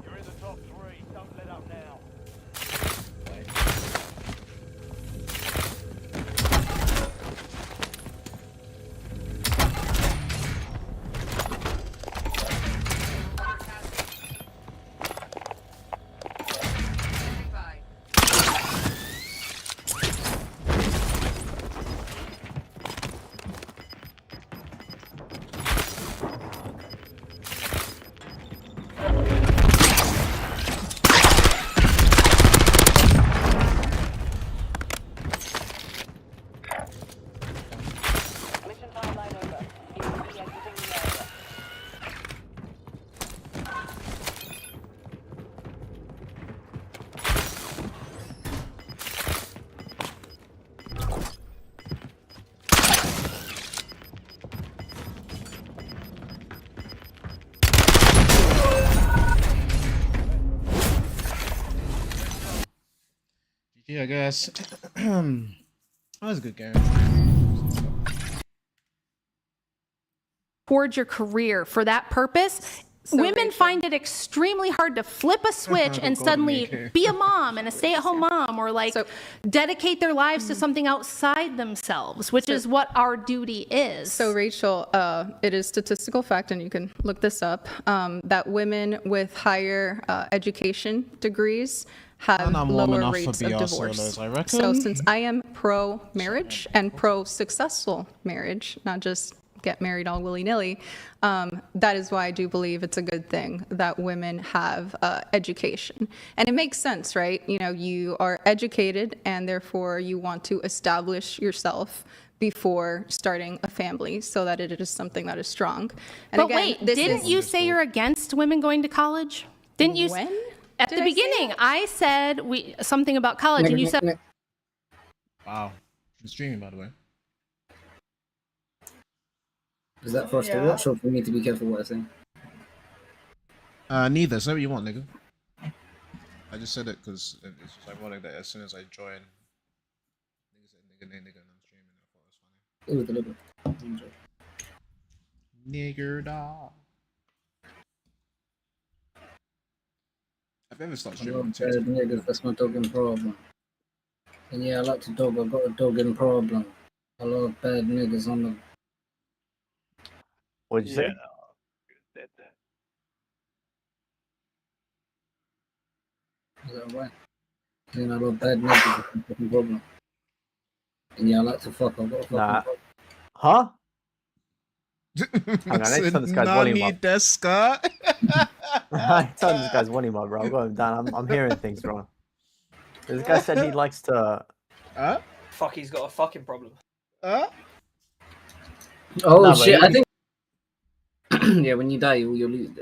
You're in the top 3. Don't let up now. Mission timeline over. You will be exiting the area. GG, I guess. That was a good game. Towards your career for that purpose. Women Rachel- find it extremely hard to flip a switch and suddenly AK. be a mom and a stay-at-home mom, or like So- dedicate their lives to something outside themselves, which is what our duty is. So, Rachel, it is statistical fact, and you can look this up, that women with higher education degrees have And I'm warm lower enough rates for of BR divorce. solos, I reckon. So, since I am pro-marriage and pro-successful marriage, not just get married all willy-nilly, that is why I do believe it's a good thing that women have education. And it makes sense, right? You know, you are educated, and therefore you want to establish yourself before starting a family so that it is something that is strong. And But again, wait, this didn't is you say you're against women going to college? Didn't you? When At did the I say beginning, that? I said something about college, and you said Wow. I'm streaming, by the way. Is that for us to watch or for me to be careful what I say? Neither. Say what you want, nigga. I just said it because it's just ironic that as soon as I join, nigga said nigga, and I'm streaming. I thought it was funny. It was deliberate. Enjoy. Nigger dog. I've ever started I streaming on love TikTok. bad niggas, that's my dogging problem. And yeah, I like to dog, I got a dogging problem. I love bad niggas on the... What'd you say? Dead. Is that right? And I love bad niggas, that's my fucking problem. And yeah, I like to fuck, I got a fucking Nah. problem. Huh? Hang on, I need to turn this guy's volume Nani up. deska? I turn this guy's volume up, bro. I've got him down. I'm hearing things, bro. This guy said he likes to. Fuck, he's got a fucking problem. Oh No, but shit, he- I think... yeah, when you die, all your loot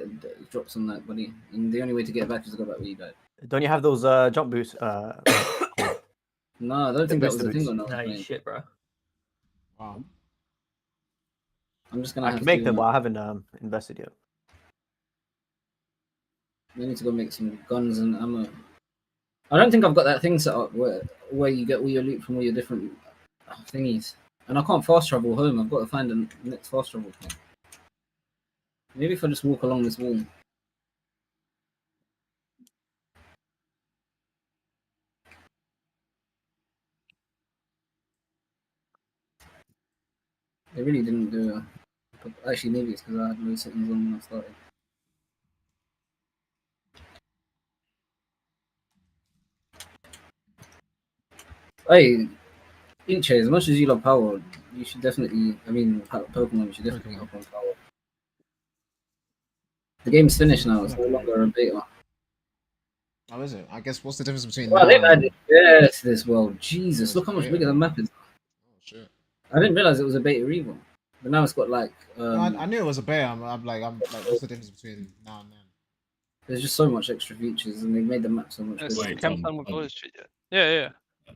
drops on that, buddy. And the only way to get back is to go back where you died. Don't you have those jump boosts? No, I don't think that was booster the thing boots. or not. Nah, you shit, bro. Wow. I'm just gonna I have can make to... them, but I haven't invested yet. We need to go make some guns and ammo. I don't think I've got that thing set up where you get all your loot from all your different thingies. And I can't fast travel home. I've got to find the next fast travel thing. Maybe if I just walk along this wall. They really didn't do it. Actually, maybe it's because I had low settings on when I started. Hey, Iche, as much as you love Power, you should definitely, Pokemon, you should definitely hop on Power. The game's finished now, it's no longer a beta. How is it? I guess what's the difference between Well, now they've and... added yes to this world. Jesus, look how much Yeah. bigger the map is. Oh shit. I didn't realize it was a beta either. But now it's got like, No, I knew it was a bear. I'm like, what's the difference between now and then? there's just so much extra features and they've made the map so much It's bigger. Wait, camping with all this shit, yeah.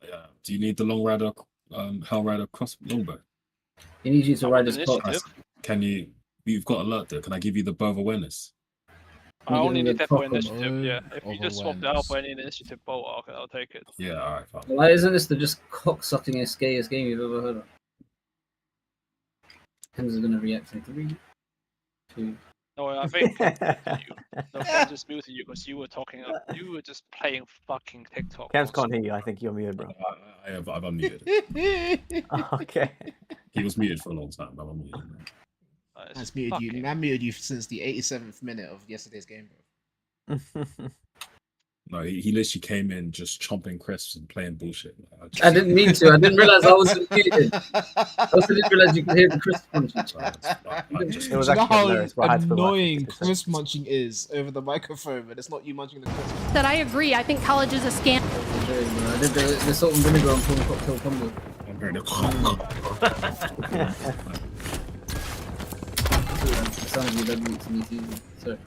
Yeah. Do you need the long rider, Hell Rider cross longbow? He needs you to ride his Initiative. clock. Can you? You've got alert there. Can I give you the bow of awareness? I only need that for initiative, Oh, yeah. If you just swap that out for any initiative bow, I'll take it. Yeah, alright, fine. Why isn't this the just cocksuckingest, gayest game you've ever heard of? Hens are gonna react in 3, too. No, I think Cam muted you. No, Cam just muted you because you were talking. You were just playing fucking TikTok. Cams can't hear you. I think you're muted, bro. I've unmuted. Okay. He was muted for a long time. I'm unmuted. That's muted you. Man muted you since the 87th minute of yesterday's game, bro. No, he literally came in just chomping crisps and playing bullshit. I didn't mean to. I didn't realize I was muted. I also didn't realize you could hear the crisp munching. It was actually hilarious, but I had to put annoying like 50%. crisp munching is over the microphone, but it's not you munching the crisp. That I agree. I think college is a scam. I did the salt and vinegar and prawn cocktail combo. It sounds like red meat to me too. Sorry.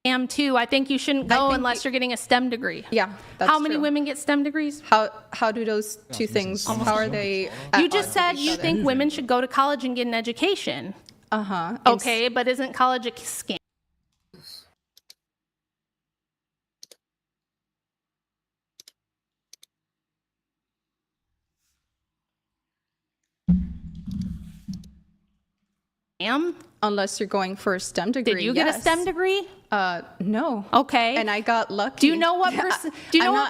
Am too. I think you shouldn't go think unless you're getting a STEM degree. Yeah, that's How many true. women get STEM degrees? How do those two things? How are they? You just said you think women should go to college and get an education. Okay, but isn't college a scam? Unless you're going for a STEM degree. Did you get a STEM degree? No. Okay. And I got lucky. Do you know what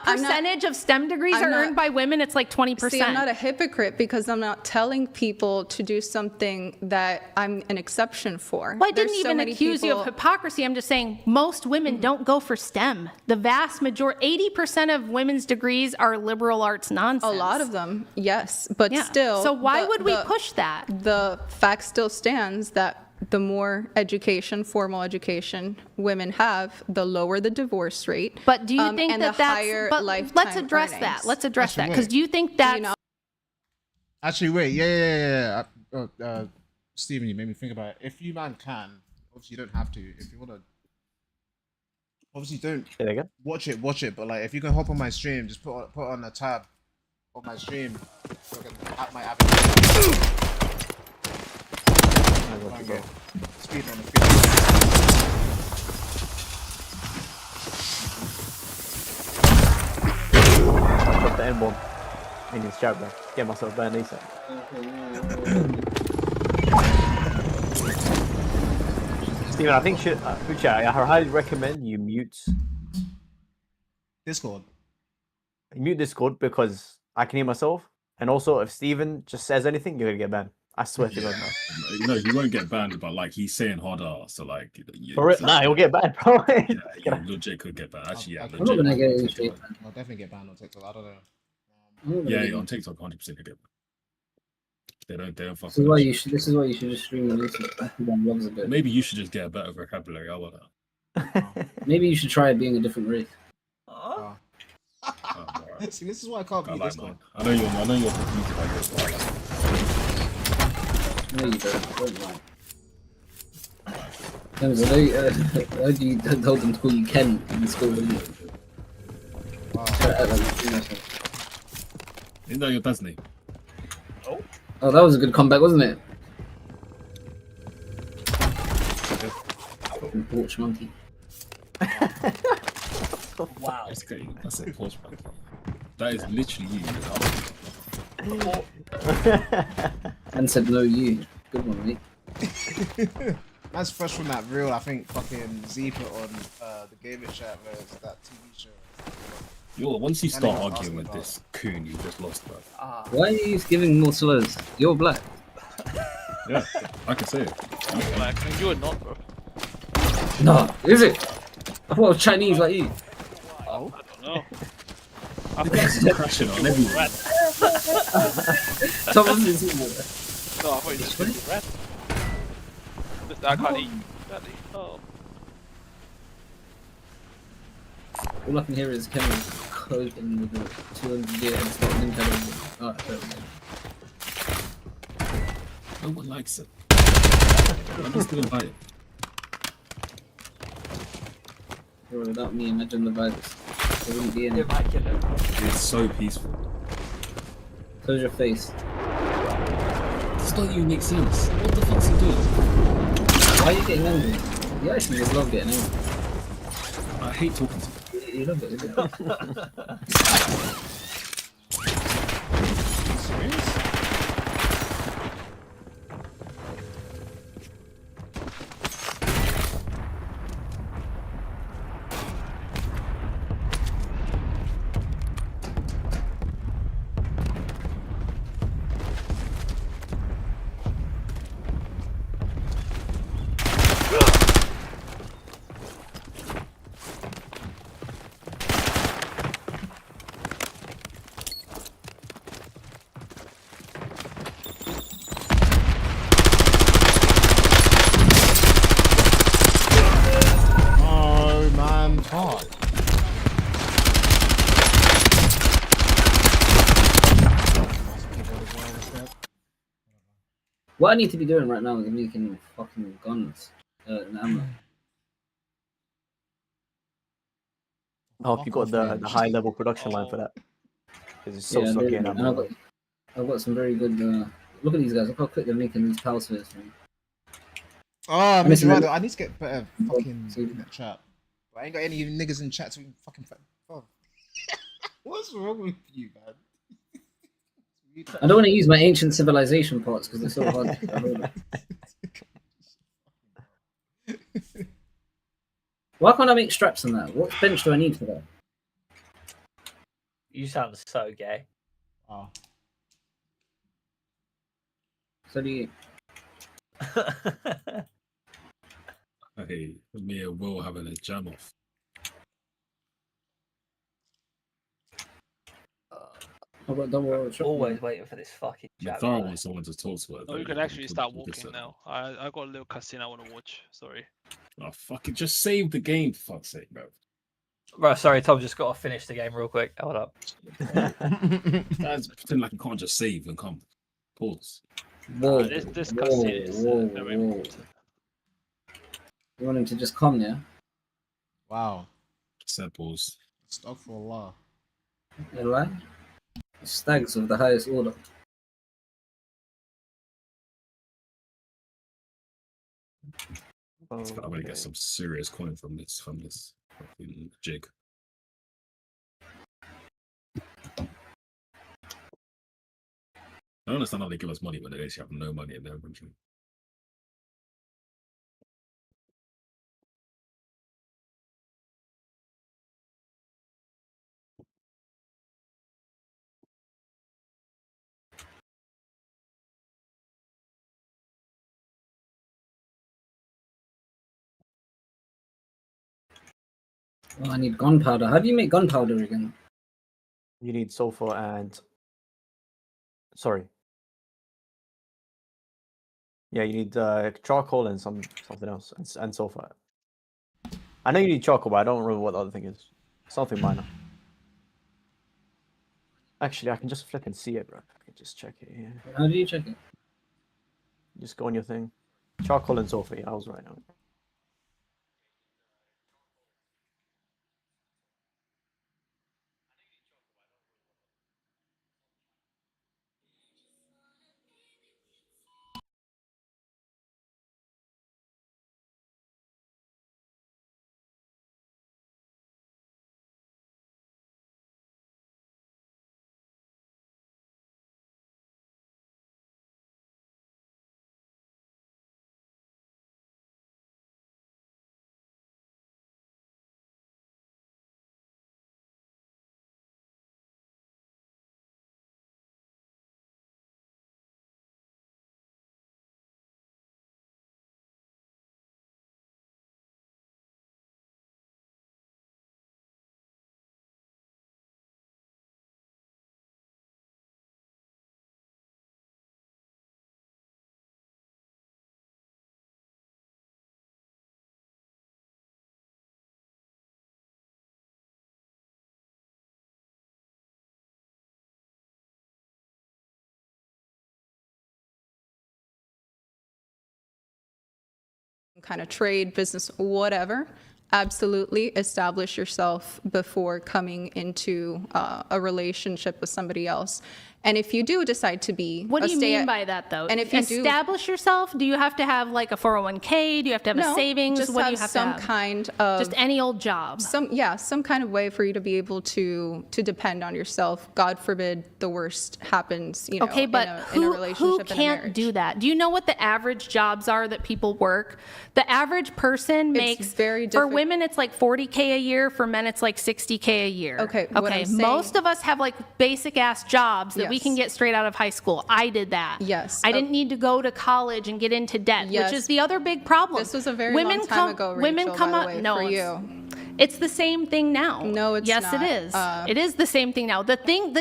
percentage of STEM degrees are earned by women? It's like 20%. See, I'm not a hypocrite because I'm not telling people to do something that I'm an exception for. Well, I didn't even accuse you of hypocrisy. I'm just saying most women don't go for STEM. The vast majority, 80% of women's degrees are liberal arts nonsense. A lot of them, yes. But still. So why would we push that? The fact still stands that the more education, formal education women have, the lower the divorce rate. But do you think and that the that's... higher But lifetime let's address earnings. that. Let's address that. Actually, Because do you think that... Actually, wait. Yeah. Steven, you made me think about it. If you man can, obviously you don't have to. If you want to, obviously don't watch it. But like, if you can hop on my stream, just put on a tab on my stream. So I can add my avatar. Speed on the field. I put the N-bomb in his chat, bro. Get myself banned ASAP. Steven, I think Uche, I highly recommend you mute Discord. Mute Discord because I can hear myself, and also if Steven just says anything, you're gonna get banned. I swear to God, man. No, he won't get banned, but like he's saying harder, so like. For it, nah, he'll get banned, bro. Yeah, legit could get banned. Actually, yeah, I'm not gonna get it. I'll definitely get banned on TikTok. I don't know. Yeah, on TikTok, 100% could get banned. They don't fuck. This is why you should just stream on YouTube. A bit. Maybe you should just get a better vocabulary. I want that. Maybe you should try being a different race. See, this is why I can't be Discord. I know you're confused about this. No, you don't lie. I heard you told them to call you Ken in school, didn't you? Isn't that your dad's name? Oh, that was a good comeback, wasn't it? Fucking porch monkey. Wow. That's it. Pause, man. That is literally you. And said no, you. Good one, mate. That's fresh from that reel. I think fucking Z put on the gaming chat versus that TV show. Yo, once you That start nigga's arguing asking with about- this coon, you just lost, bro. Why are you giving more slurs? You're black. Yeah, I can say it. Like, you are not, bro. No, is it? I thought it was Chinese like you. I don't know. I This is crashing on everyone. rat. Someone is in there. No, I thought you just said rat. I can't eat. Oh. All I can hear is Kevin coding with the 200 year and start Nintendo. Oh, No one likes it. I'm just gonna buy it. bro, without me, imagine the vibes. There wouldn't be any. Immaculate. It's so peaceful. Close your face. This doesn't even make sense. What the fuck's he doing? Why are you getting angry? You actually just love getting angry. I hate talking to you. You love it, isn't it? Oh man, hard. What I need to be doing right now is making fucking guns and ammo. Oh, if you got the high level production line for that. Because it's so sucky and I've got some very good. Look at these guys. Look how quick they're making these power spheres. Oh, I Listen, mean, I need to get better fucking in that chat. But I ain't got any niggas in chat to fucking. Oh. What's wrong with you, man? I don't want to use my ancient civilization parts because they're so hard to hold up. Why can't I make straps on that? What bench do I need for that? You sound so gay. Oh. So do you. Hey, me and Will having a jam off. I've got double Always waiting for this fucking chat. Thara wants someone to talk to her. Oh, you can actually start walking now. I got a little cutscene I want to watch. Sorry. Oh, fucking just save the game, for fuck's sake, bro. Bro, sorry, Tom, just got to finish the game real quick. Hold up. Guys, pretend like I can't just save and come. Pause. Whoa, This cutscene is very important. You want him to just come, yeah? Wow. Said pause. Astaghfirullah. You lie? Stags of the highest order. I'm gonna get some serious coin from this fucking jig. I don't understand how they give us money when they actually have no money in their inventory. Oh, I need gunpowder. How do you make gunpowder again? You need sulfur and... Sorry. Yeah, you need charcoal and something else, and sulfur. I know you need charcoal, but I don't remember what the other thing is. Something minor. Actually, I can just flip and see it, bro. I can just check it here. How do you check it? Just go on your thing. Charcoal and sulfur, yeah, I was right now. kind of trade, business, whatever, absolutely establish yourself before coming into a relationship with somebody else. And if you do decide to be What do you mean by that, though? And if you establish yourself, do you have to have like a 401k? Do you have to have a savings? Just what have do you have some to have? kind of Just any old job. some kind of way for you to be able to depend on yourself. God forbid the worst happens, you know, Okay, but in a who relationship, in a can't marriage. do that? Do you know what the average jobs are that people work? The average person makes, very for difficult. women, it's like 40K a year. For men, it's like 60K a year. Okay, what Okay, I'm saying- most of us have like basic ass jobs that we Yes. can get straight out of high school. I did that. Yes. I didn't need to go to college and get into debt, Yes. which is the other big problem. This was a very long time ago, Women Rachel, come by the up, way, no, for it's- you. It's the same thing now. No, it's yes, not. it is. It is the same thing now. The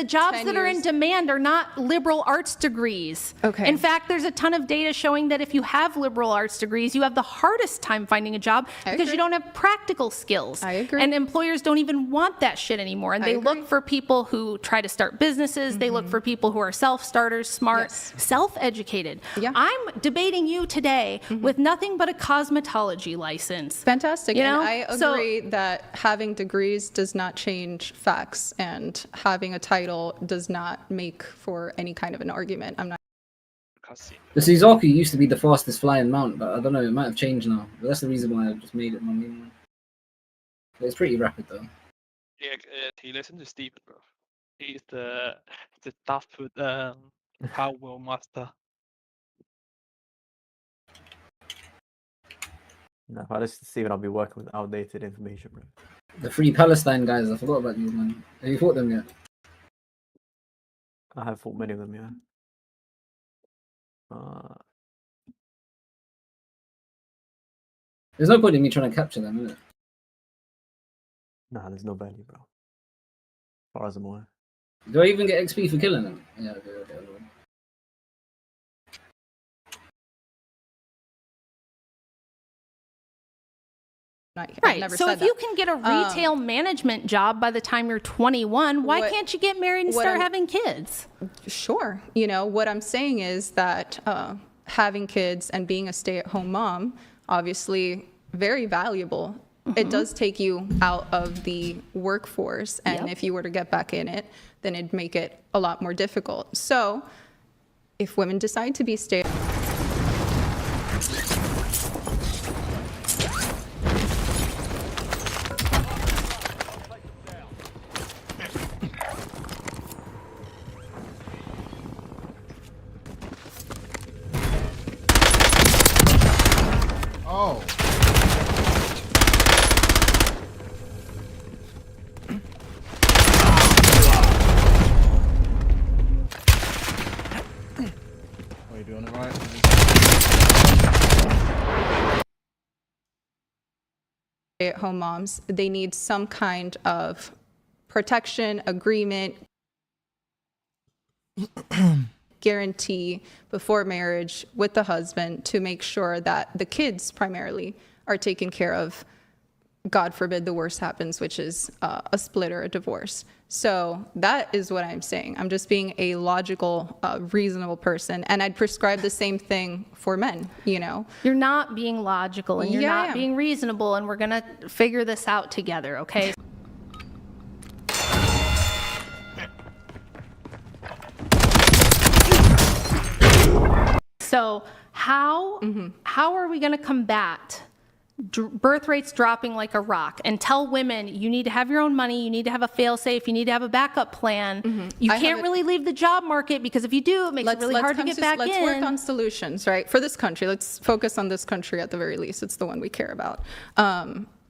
jobs 10 that are in years. demand are not liberal arts degrees. Okay. In fact, there's a ton of data showing that if you have liberal arts degrees, you have the hardest time finding a job I because agree. you don't have practical skills. I agree. And employers don't even want that shit anymore. And I they agree. look for people who try to start businesses. They look for people who are self-starters, smart, Yes. self-educated. Yeah. I'm debating you today with nothing but a cosmetology license. Fantastic. You And know? I So- agree that having degrees does not change facts, and having a title does not make for any kind of an argument. I'm not. The Suzaku used to be the fastest flying mount, but I don't know, it might have changed now. But that's the reason why I just made it my main one. But it's pretty rapid though. Yeah, he listen to Steven, bro. He's the tough food power master. No, if I listen to Steven, I'll be working with outdated information, bro. The Free Palestine guys, I forgot about you, man. Have you fought them yet? I have fought many of them, yeah. There's no point in me trying to capture them, is it? Nah, there's no value, bro. As far as I'm aware. Do I even get XP for killing them? Yeah, okay. I've Right. never So said if that. you can get a retail management job by the time you're 21, why What- can't you get married and what start I'm- having kids? Sure. You know, what I'm saying is that having kids and being a stay-at-home mom, obviously very valuable. It does take you out of the workforce, and Yep. if you were to get back in it, then it'd make it a lot more difficult. So if women decide to be stay Oh. Are you doing it right? stay-at-home moms, they need some kind of protection, agreement, guarantee before marriage with the husband to make sure that the kids primarily are taken care of. God forbid the worst happens, which is a split or a divorce. So that is what I'm saying. I'm just being a logical, reasonable person. And I'd prescribe the same thing for men, you know? You're not being logical and you're Yeah, I not am. being reasonable, and we're going to figure this out together, okay? So how are we going to combat birth rates dropping like a rock and tell women you need to have your own money, you need to have a fail-safe, you need to have a backup plan. You I have can't it- really leave the job market because if you do, it makes it really hard to come get back let's in. work on solutions, right? For this country, let's focus on this country at the very least. It's the one we care about.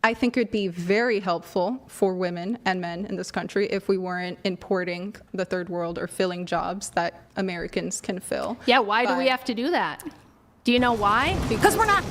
I think it would be very helpful for women and men in this country if we weren't importing the third world or filling jobs that Americans can fill. Yeah, why do we But- have to do that? Do you know why? Because we're not.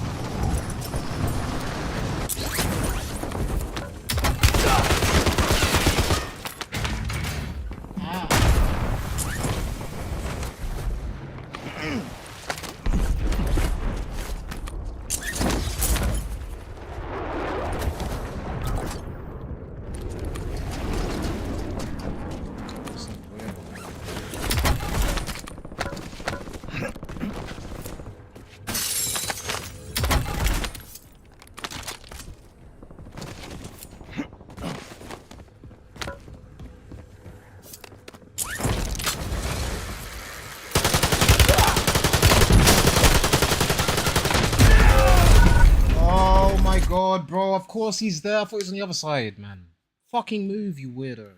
course he's there. I thought he was on the other side, man. Fucking move, you weirdo.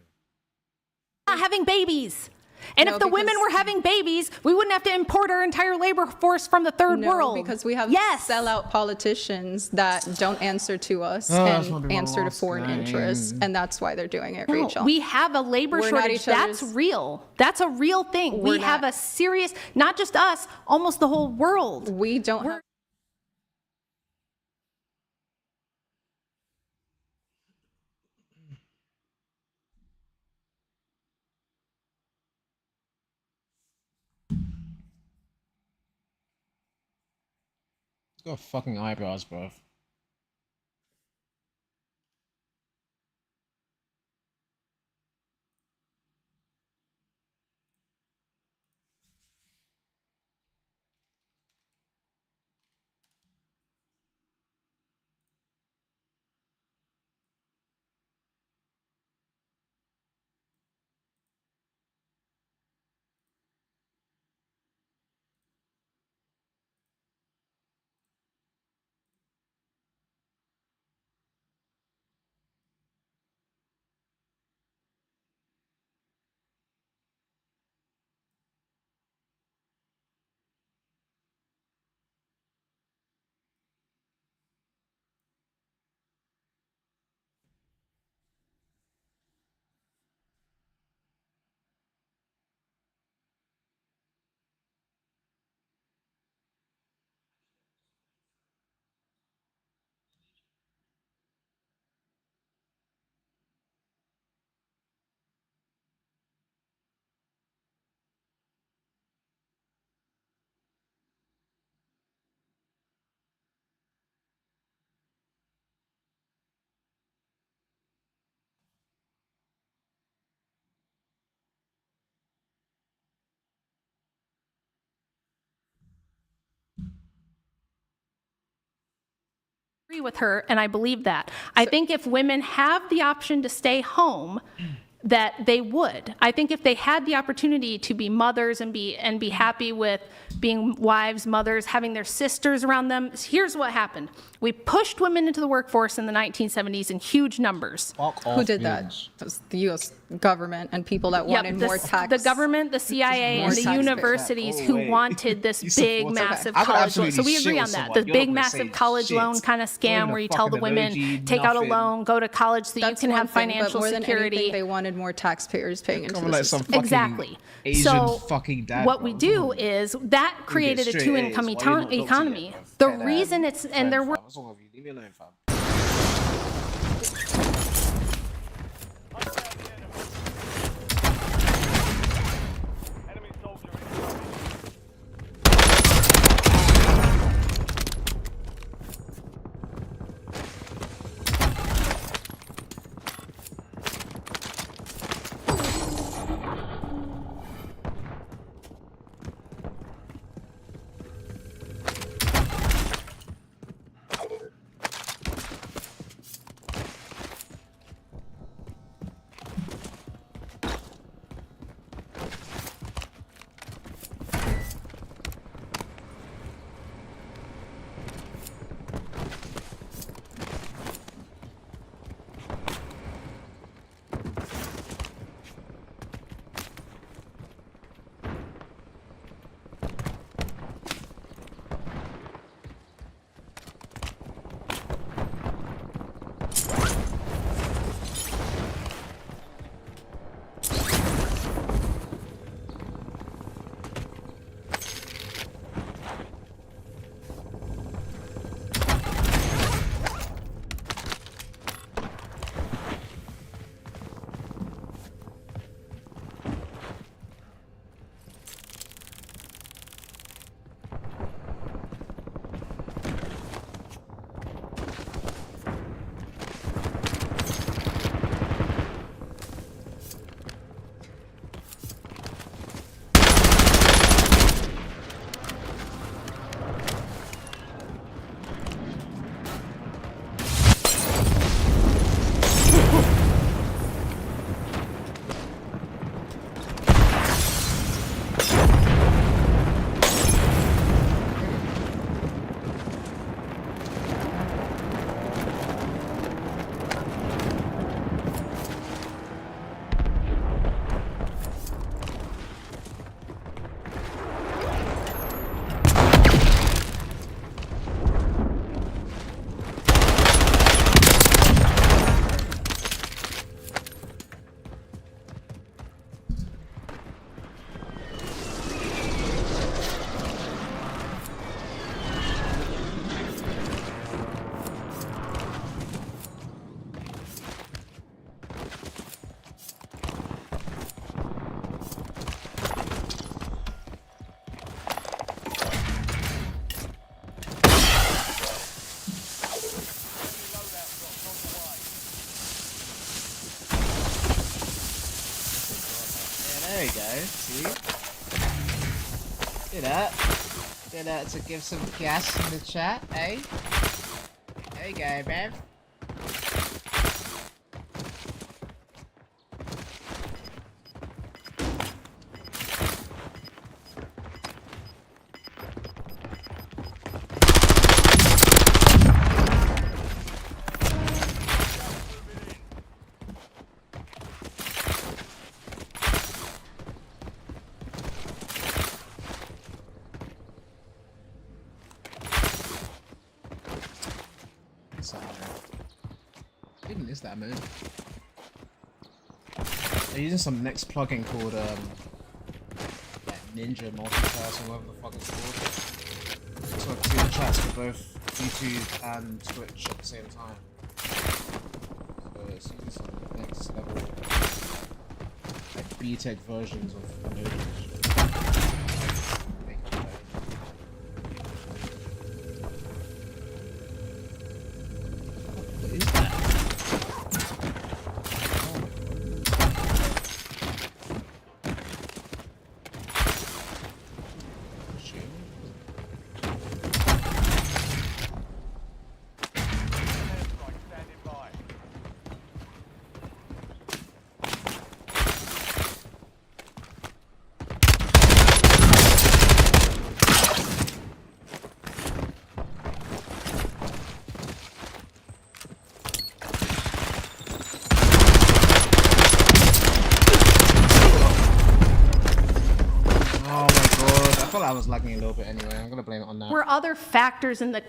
Not having babies. And No, if the women because- were having babies, we wouldn't have to import our entire labor force from the third No, world. because we have yes. sellout politicians that don't answer to us that's not and my answer to last foreign name. interests, and that's why they're doing it, No, Rachel. we have a labor We're not shortage. each That's other's- real. That's a real thing. We're We have not- a serious, not just us, almost the whole world. We don't have. He's got fucking eyebrows, bro. Agree with her, and I believe that. I think if women have the option to stay home, that they would. I think if they had the opportunity to be mothers and be happy with being wives, mothers, having their sisters around them, here's what happened. We pushed women into the workforce in the 1970s in huge numbers. Fuck off, Who did bitch. that? It was the U.S. government and people that wanted more tax. The government, the CIA, more and the tax universities Oh, who wait. wanted this You big, support- massive I would college loan. absolutely So we shit agree on on that. someone. The You're not big, gonna massive say college shit. loan kind of Not scam even where a you tell the fucking women, emoji, take out a nothing. loan, go to college so you That's can one have thing, but financial more than security. anything, they wanted more taxpayers paying into Come the like some system. fucking Exactly. Asian So fucking dad, what bro. we do is that created a straight two-income A's. Why you not doctor economy. yet, bro? The Fat reason ass. it's, and there were, Fam, what's wrong with you? Leave me alone, fam. Enemy soldier incoming. There you go. See? Do that. Do that to give some gas in the chat, eh? There you go, man. Even is that mode? They're using some next plugin called like Ninja Multicast or whatever the fuck it's called. So I can see the chats for both YouTube and Twitch at the same time. So it's using some next level like B-Tech versions of Node. I was lagging a little bit anyway. I'm gonna blame it on that. Were other factors in the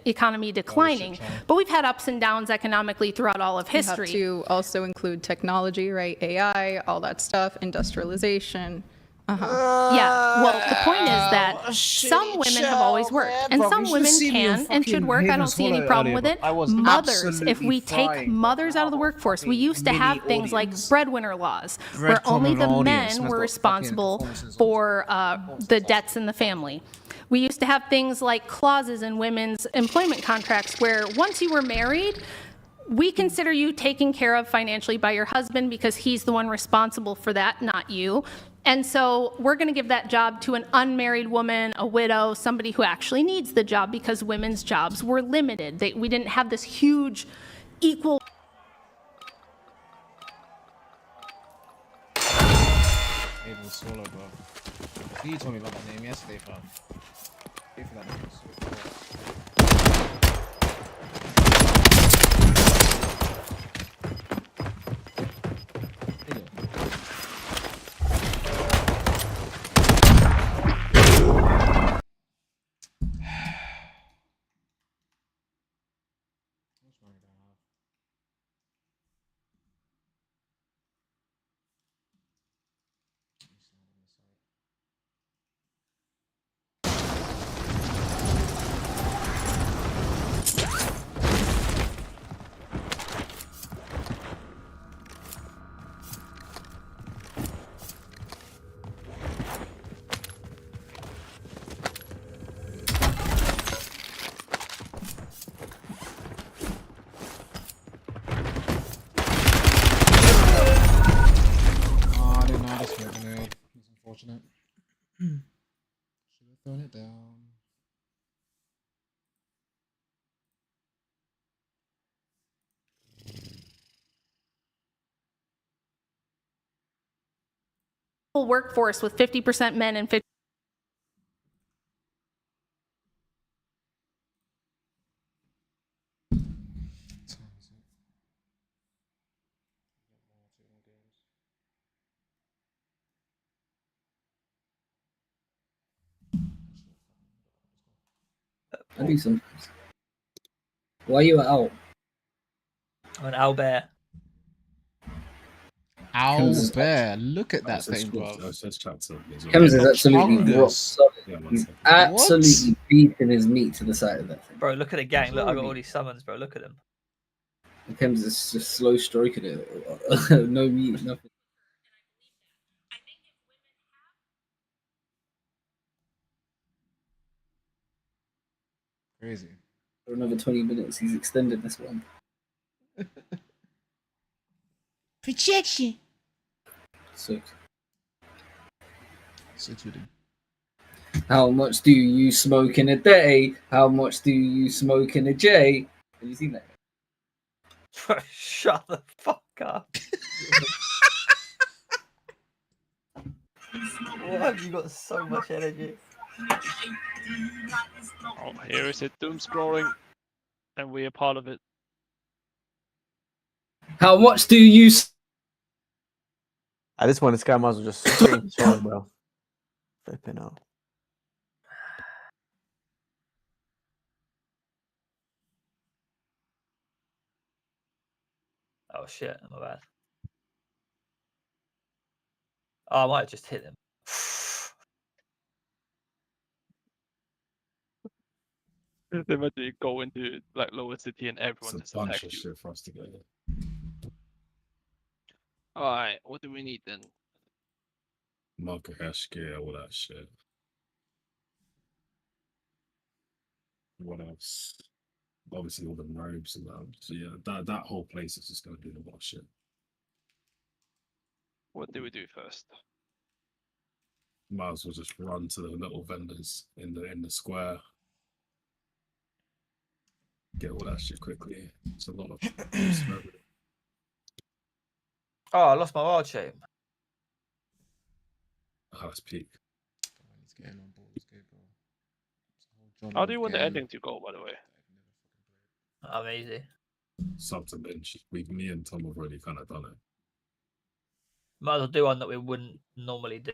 economy declining, but we've had ups and downs economically throughout all of history. You have to also include technology, right? AI, all that stuff, industrialization. Yeah, well, the point is that some women have always worked, and some women can and should work. I don't see any problem with it. Mothers, if we take mothers out of the workforce, we used to have things like breadwinner laws, where only the men were responsible for the debts in the family. We used to have things like clauses in women's employment contracts where once you were married, we consider you taken care of financially by your husband because he's the one responsible for that, not you. And so we're going to give that job to an unmarried woman, a widow, somebody who actually needs the job because women's jobs were limited. We didn't have this huge equal. Avalon Solos, bro. You told me about that name yesterday, fam. Pay for that name. Unfortunate. Should have thrown it down. Workforce with 50% men and 50%. I do some. Why are you out? I'm an owlbear. Owlbear, look at that thing, bro. Kems is absolutely rock solid. He's absolutely beating his meat to the side of that thing. Bro, look at the gang. Look, I got all these summons, bro. Look at them. Kems is just slow stroking it. No meat, nothing. Crazy. For another 20 minutes, he's extended this one. Projection. Sick. Say to them. How much do you smoke in a day? How much do you smoke in a J? Have you seen that? Shut the fuck up. Why have you got so much energy? Oh, here is it doom scrolling, and we are part of it. How much do you? At this point, this guy might as well just straight control, bro. Flipping out. Oh shit, my bad. Oh, I might have just hit him. Imagine you go into like lower city and It's everyone a just bunch attacks of you. shit for us to get. Alright, what do we need then? Marker hash gear, all that shit. What else? Obviously all the robes and that. So yeah, that whole place is just gonna do the wash shit. What do we do first? Might as well just run to the little vendors in the square. Get all that shit quickly. It's a lot of Oh, I lost my wild shape. oh, that's peak. He's getting on board. Let's go, bro. It's a whole John How do you Wick want the game. ending to go, by the way? I'm easy. Sub to bench. Me and Tom have already kind of done it. Might as well do one that we wouldn't normally do.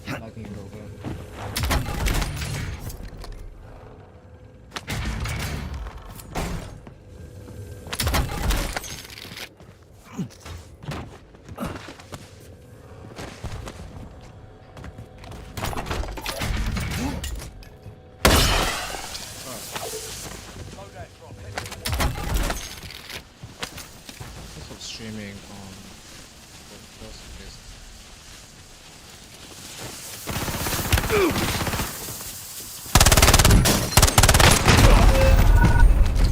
Lagging a little bit. Streaming on the first place.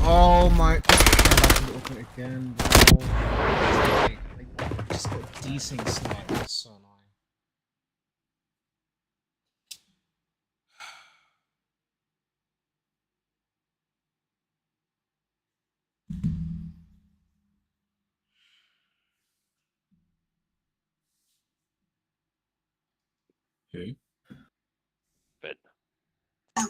Oh my! I like open it again. Bro. I just got a decent snipe. That's so annoying. Okay. But I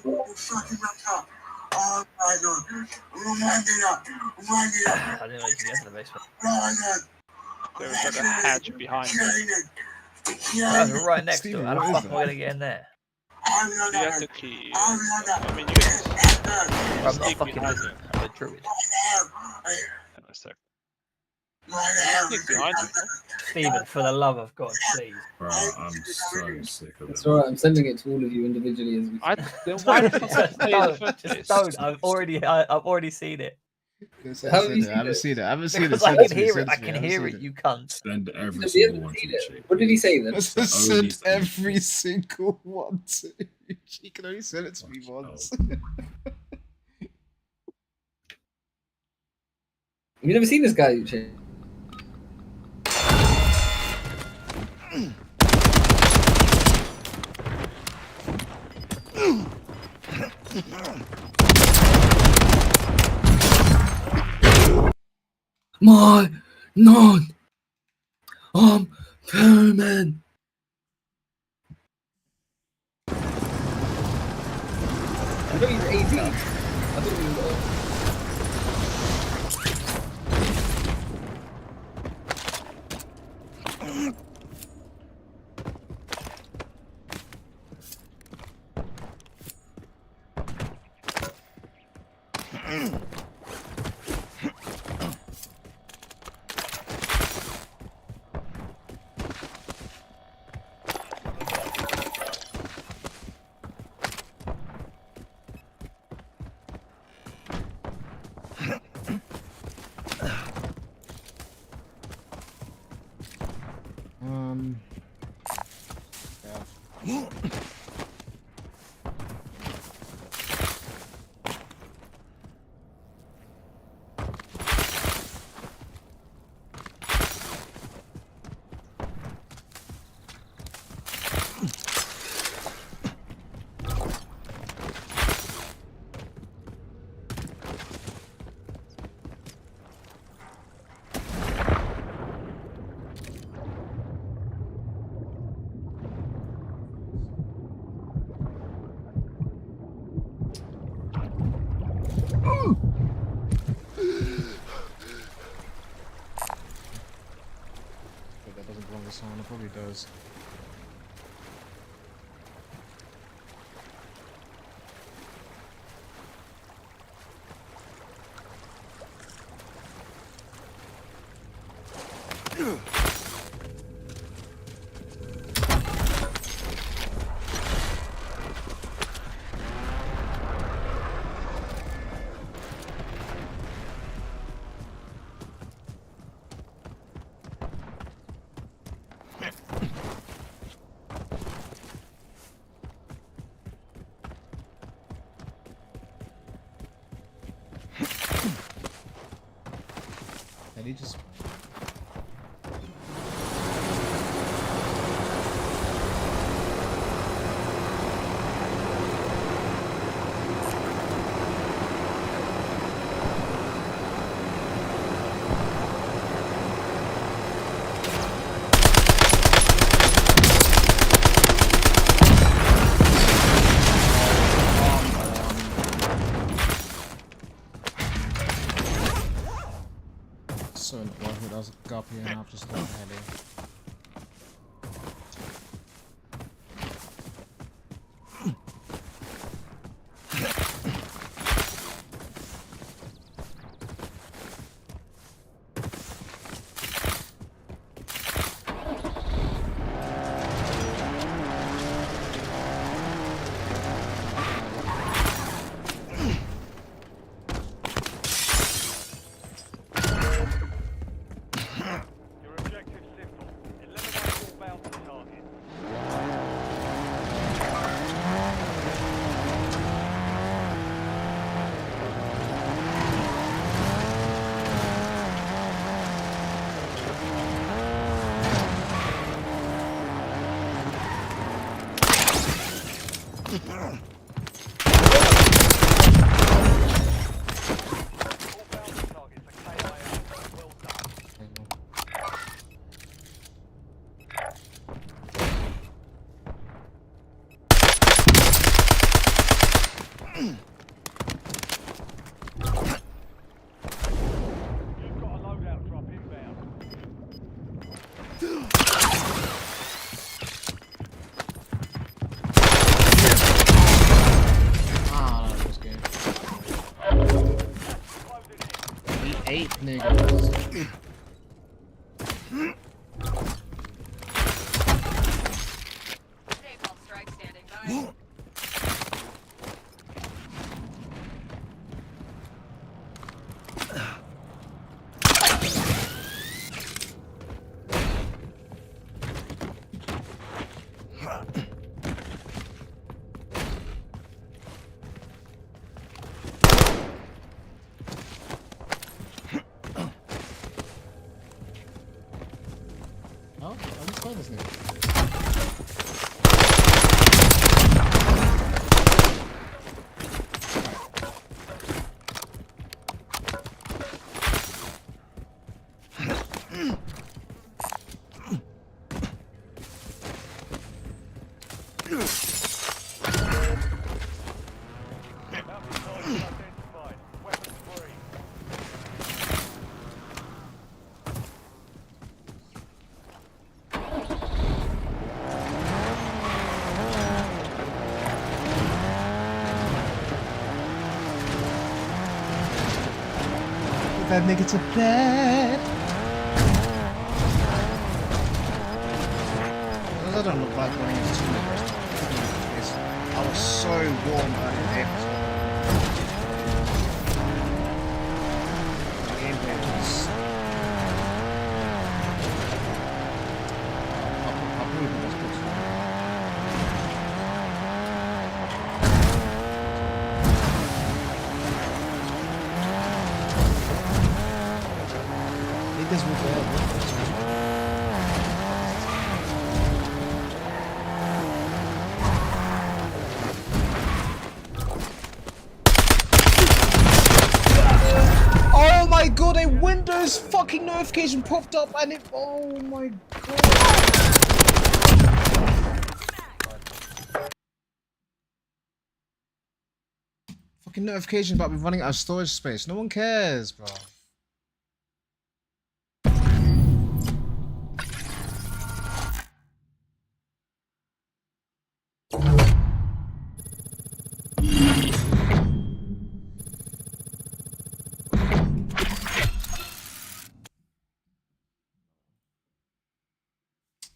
didn't know you could get to the basement. there was like a hatch behind me. That was right next to Stephen, it. How the what is fuck that? am I gonna get in there? You have to key. I mean, you can just I'm not sneak fucking behind wizard. him. I'm a druid. Hang on a sec. Sneak behind him. Stephen, for the love of God, please. Bro, I'm so sick of it. It's alright. I'm sending it to all of you individually as we. Then why did you Just play in the don't. first Just place? don't. I've already seen it. How have you seen I haven't it? seen it. I haven't seen it. Because Send I it can to me, hear send it. I to me, can haven't hear seen it. You cunt. Send every Have you single ever one to seen the it? chick. What did he say then? I only sent thing- every single one to you. She can only send it to me once. Have you never seen this guy, Uche? My non permanent. I thought you were 18. I thought you were. Yeah. But that doesn't belong to someone. It probably does. And he just. So in who does a copy and I've just got ahead here. Your objective's simple. Eliminate all bounty targets. All bounty targets are KIA. Well done. You've got a loadout drop inbound. 8 niggas. Oh, I'm just playing this nigga. Identified. Weapons free. Put that nigga to bed. Those don't look like when he was 2 minutes. I was so warm earlier in the episode. My gameplay was. I'll prove it was good. Niggas will go. Oh my god, a Windows fucking notification popped up and it. Oh my god. Fucking notification about me running out of storage space. No one cares, bro.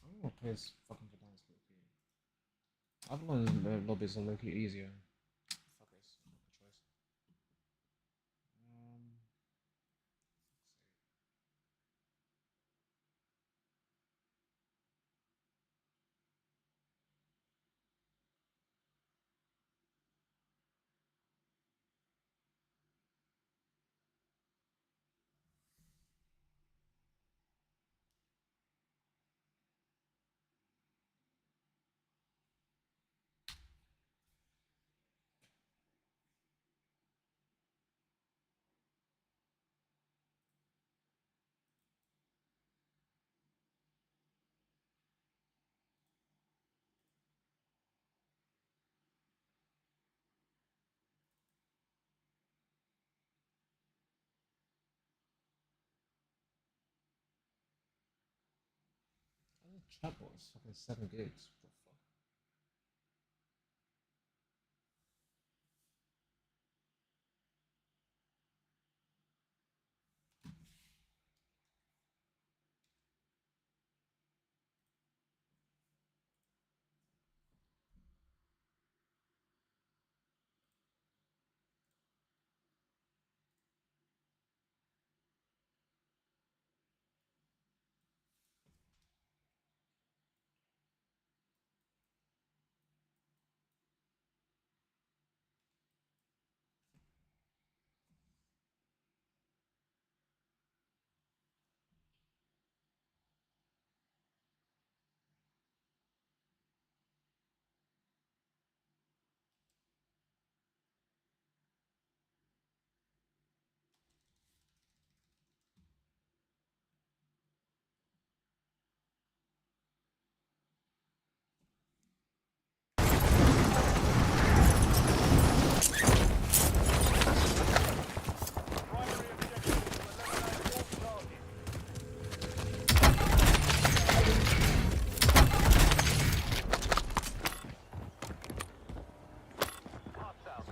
I'm gonna play this fucking Verdansk low-key. Avalon lobbies are low-key easier. Fuck this. Fuck the choice. Chatbot is fucking 7 gigs. What the fuck?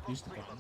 Used to fucking.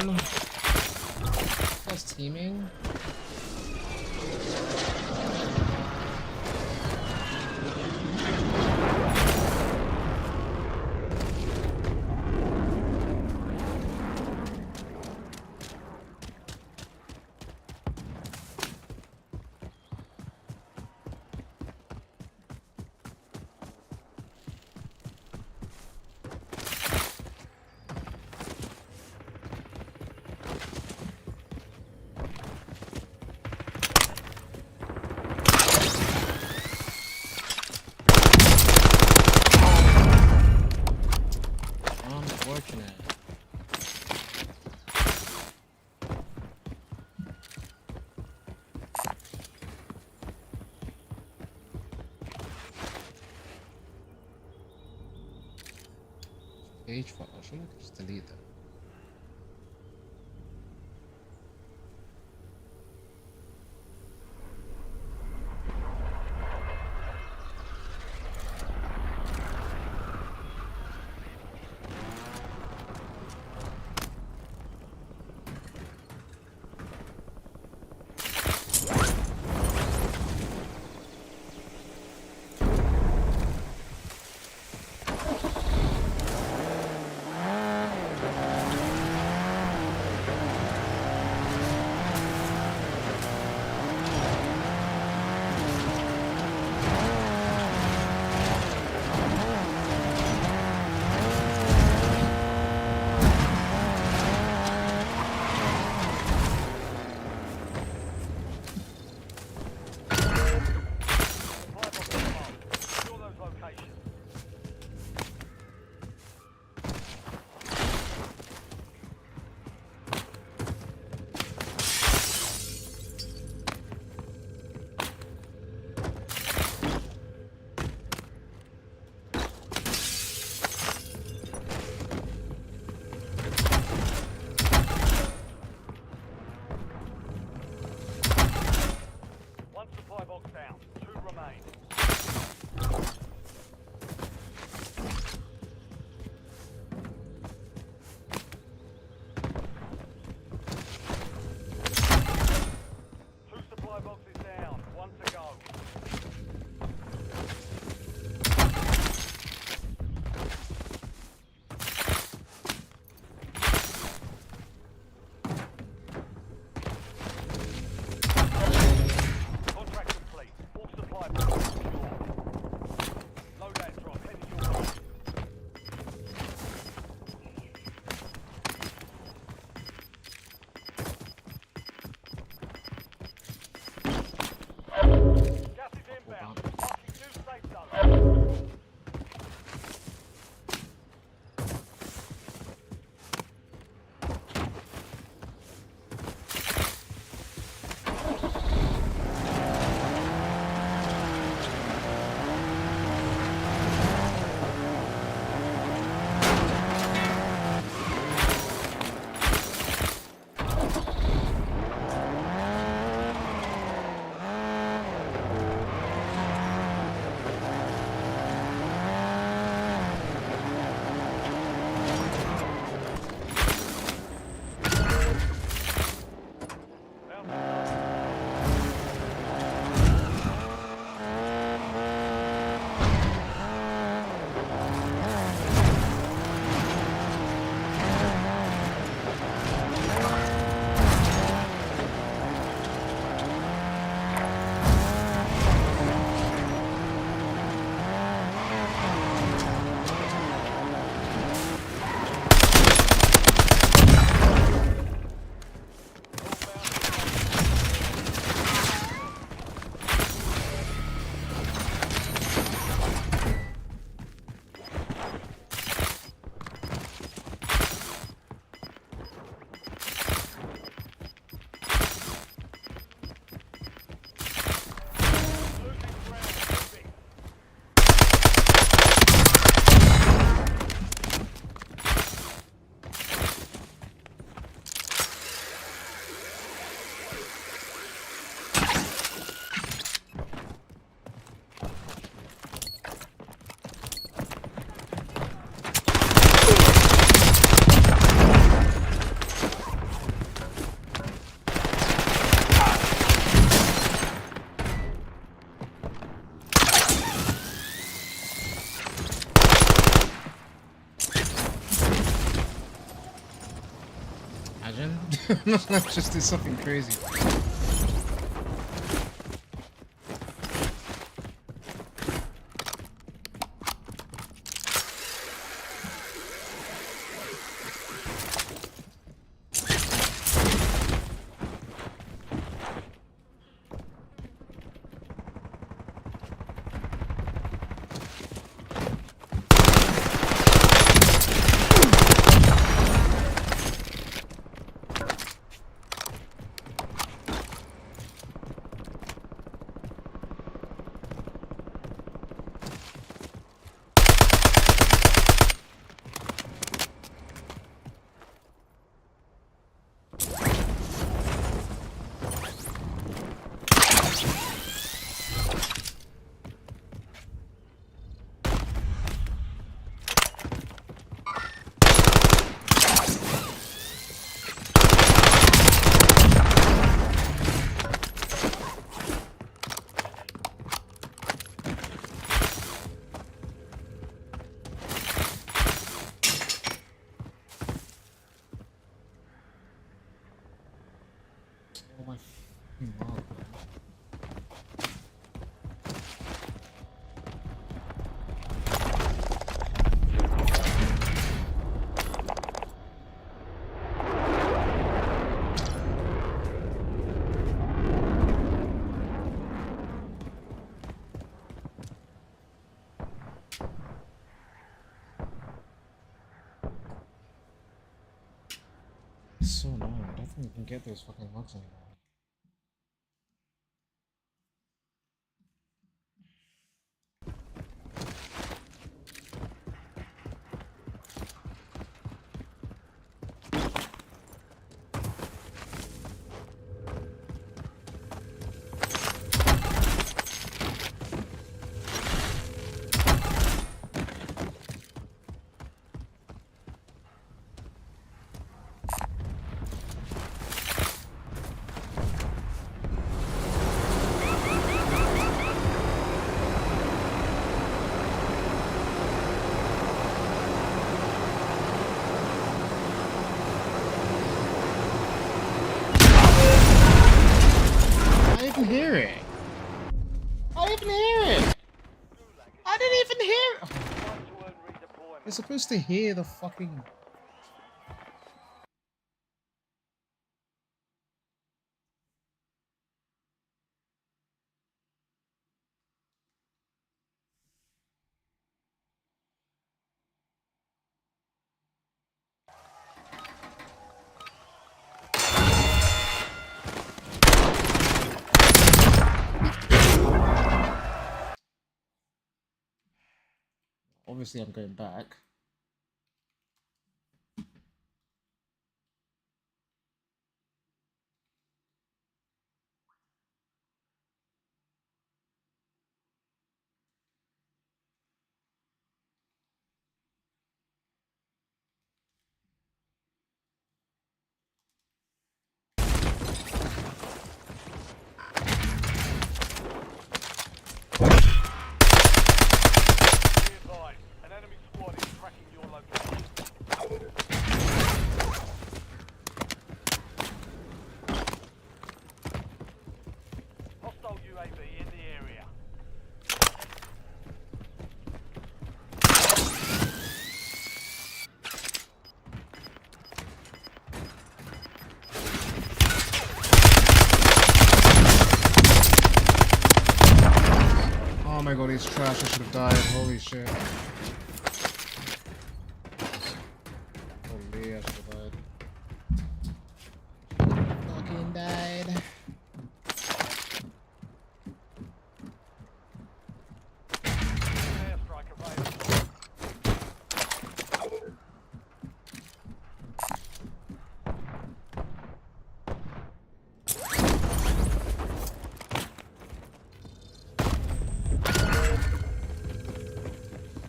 down. That's teaming. Unfortunate. Page file. I should just delete that. Imagine. Let's just do something crazy. Oh my fucking god, man. It's so annoying. I don't think we can get those fucking logs anymore. I didn't hear it. I didn't hear it. I didn't even hear it. You're supposed to hear the fucking... Obviously, I'm going back. An enemy squad is tracking your location. Hostile UAV in the area. Oh my god, he's trash. I should have died. Holy shit. Holy, I should have died. Fucking died. Airstrike available.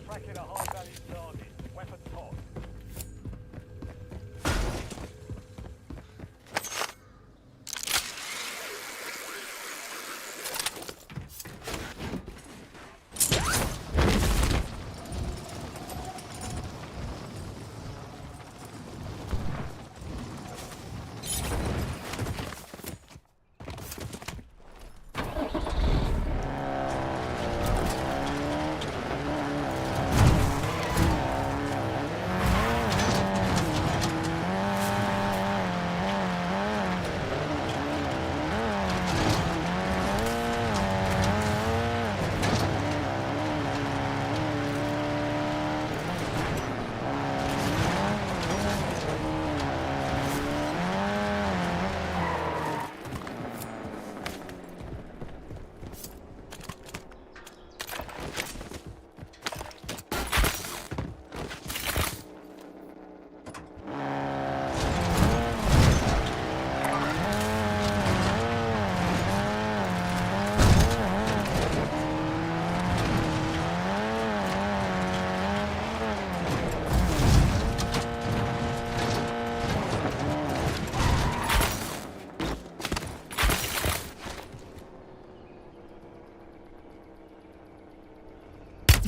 Tracking a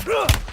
Frog.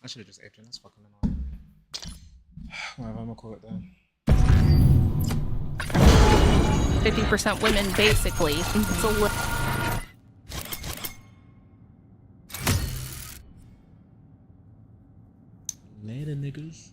I should have just aped him. That's fucking annoying. Whatever, I'm gonna call it then. 50% women, basically. It's a Later, niggas.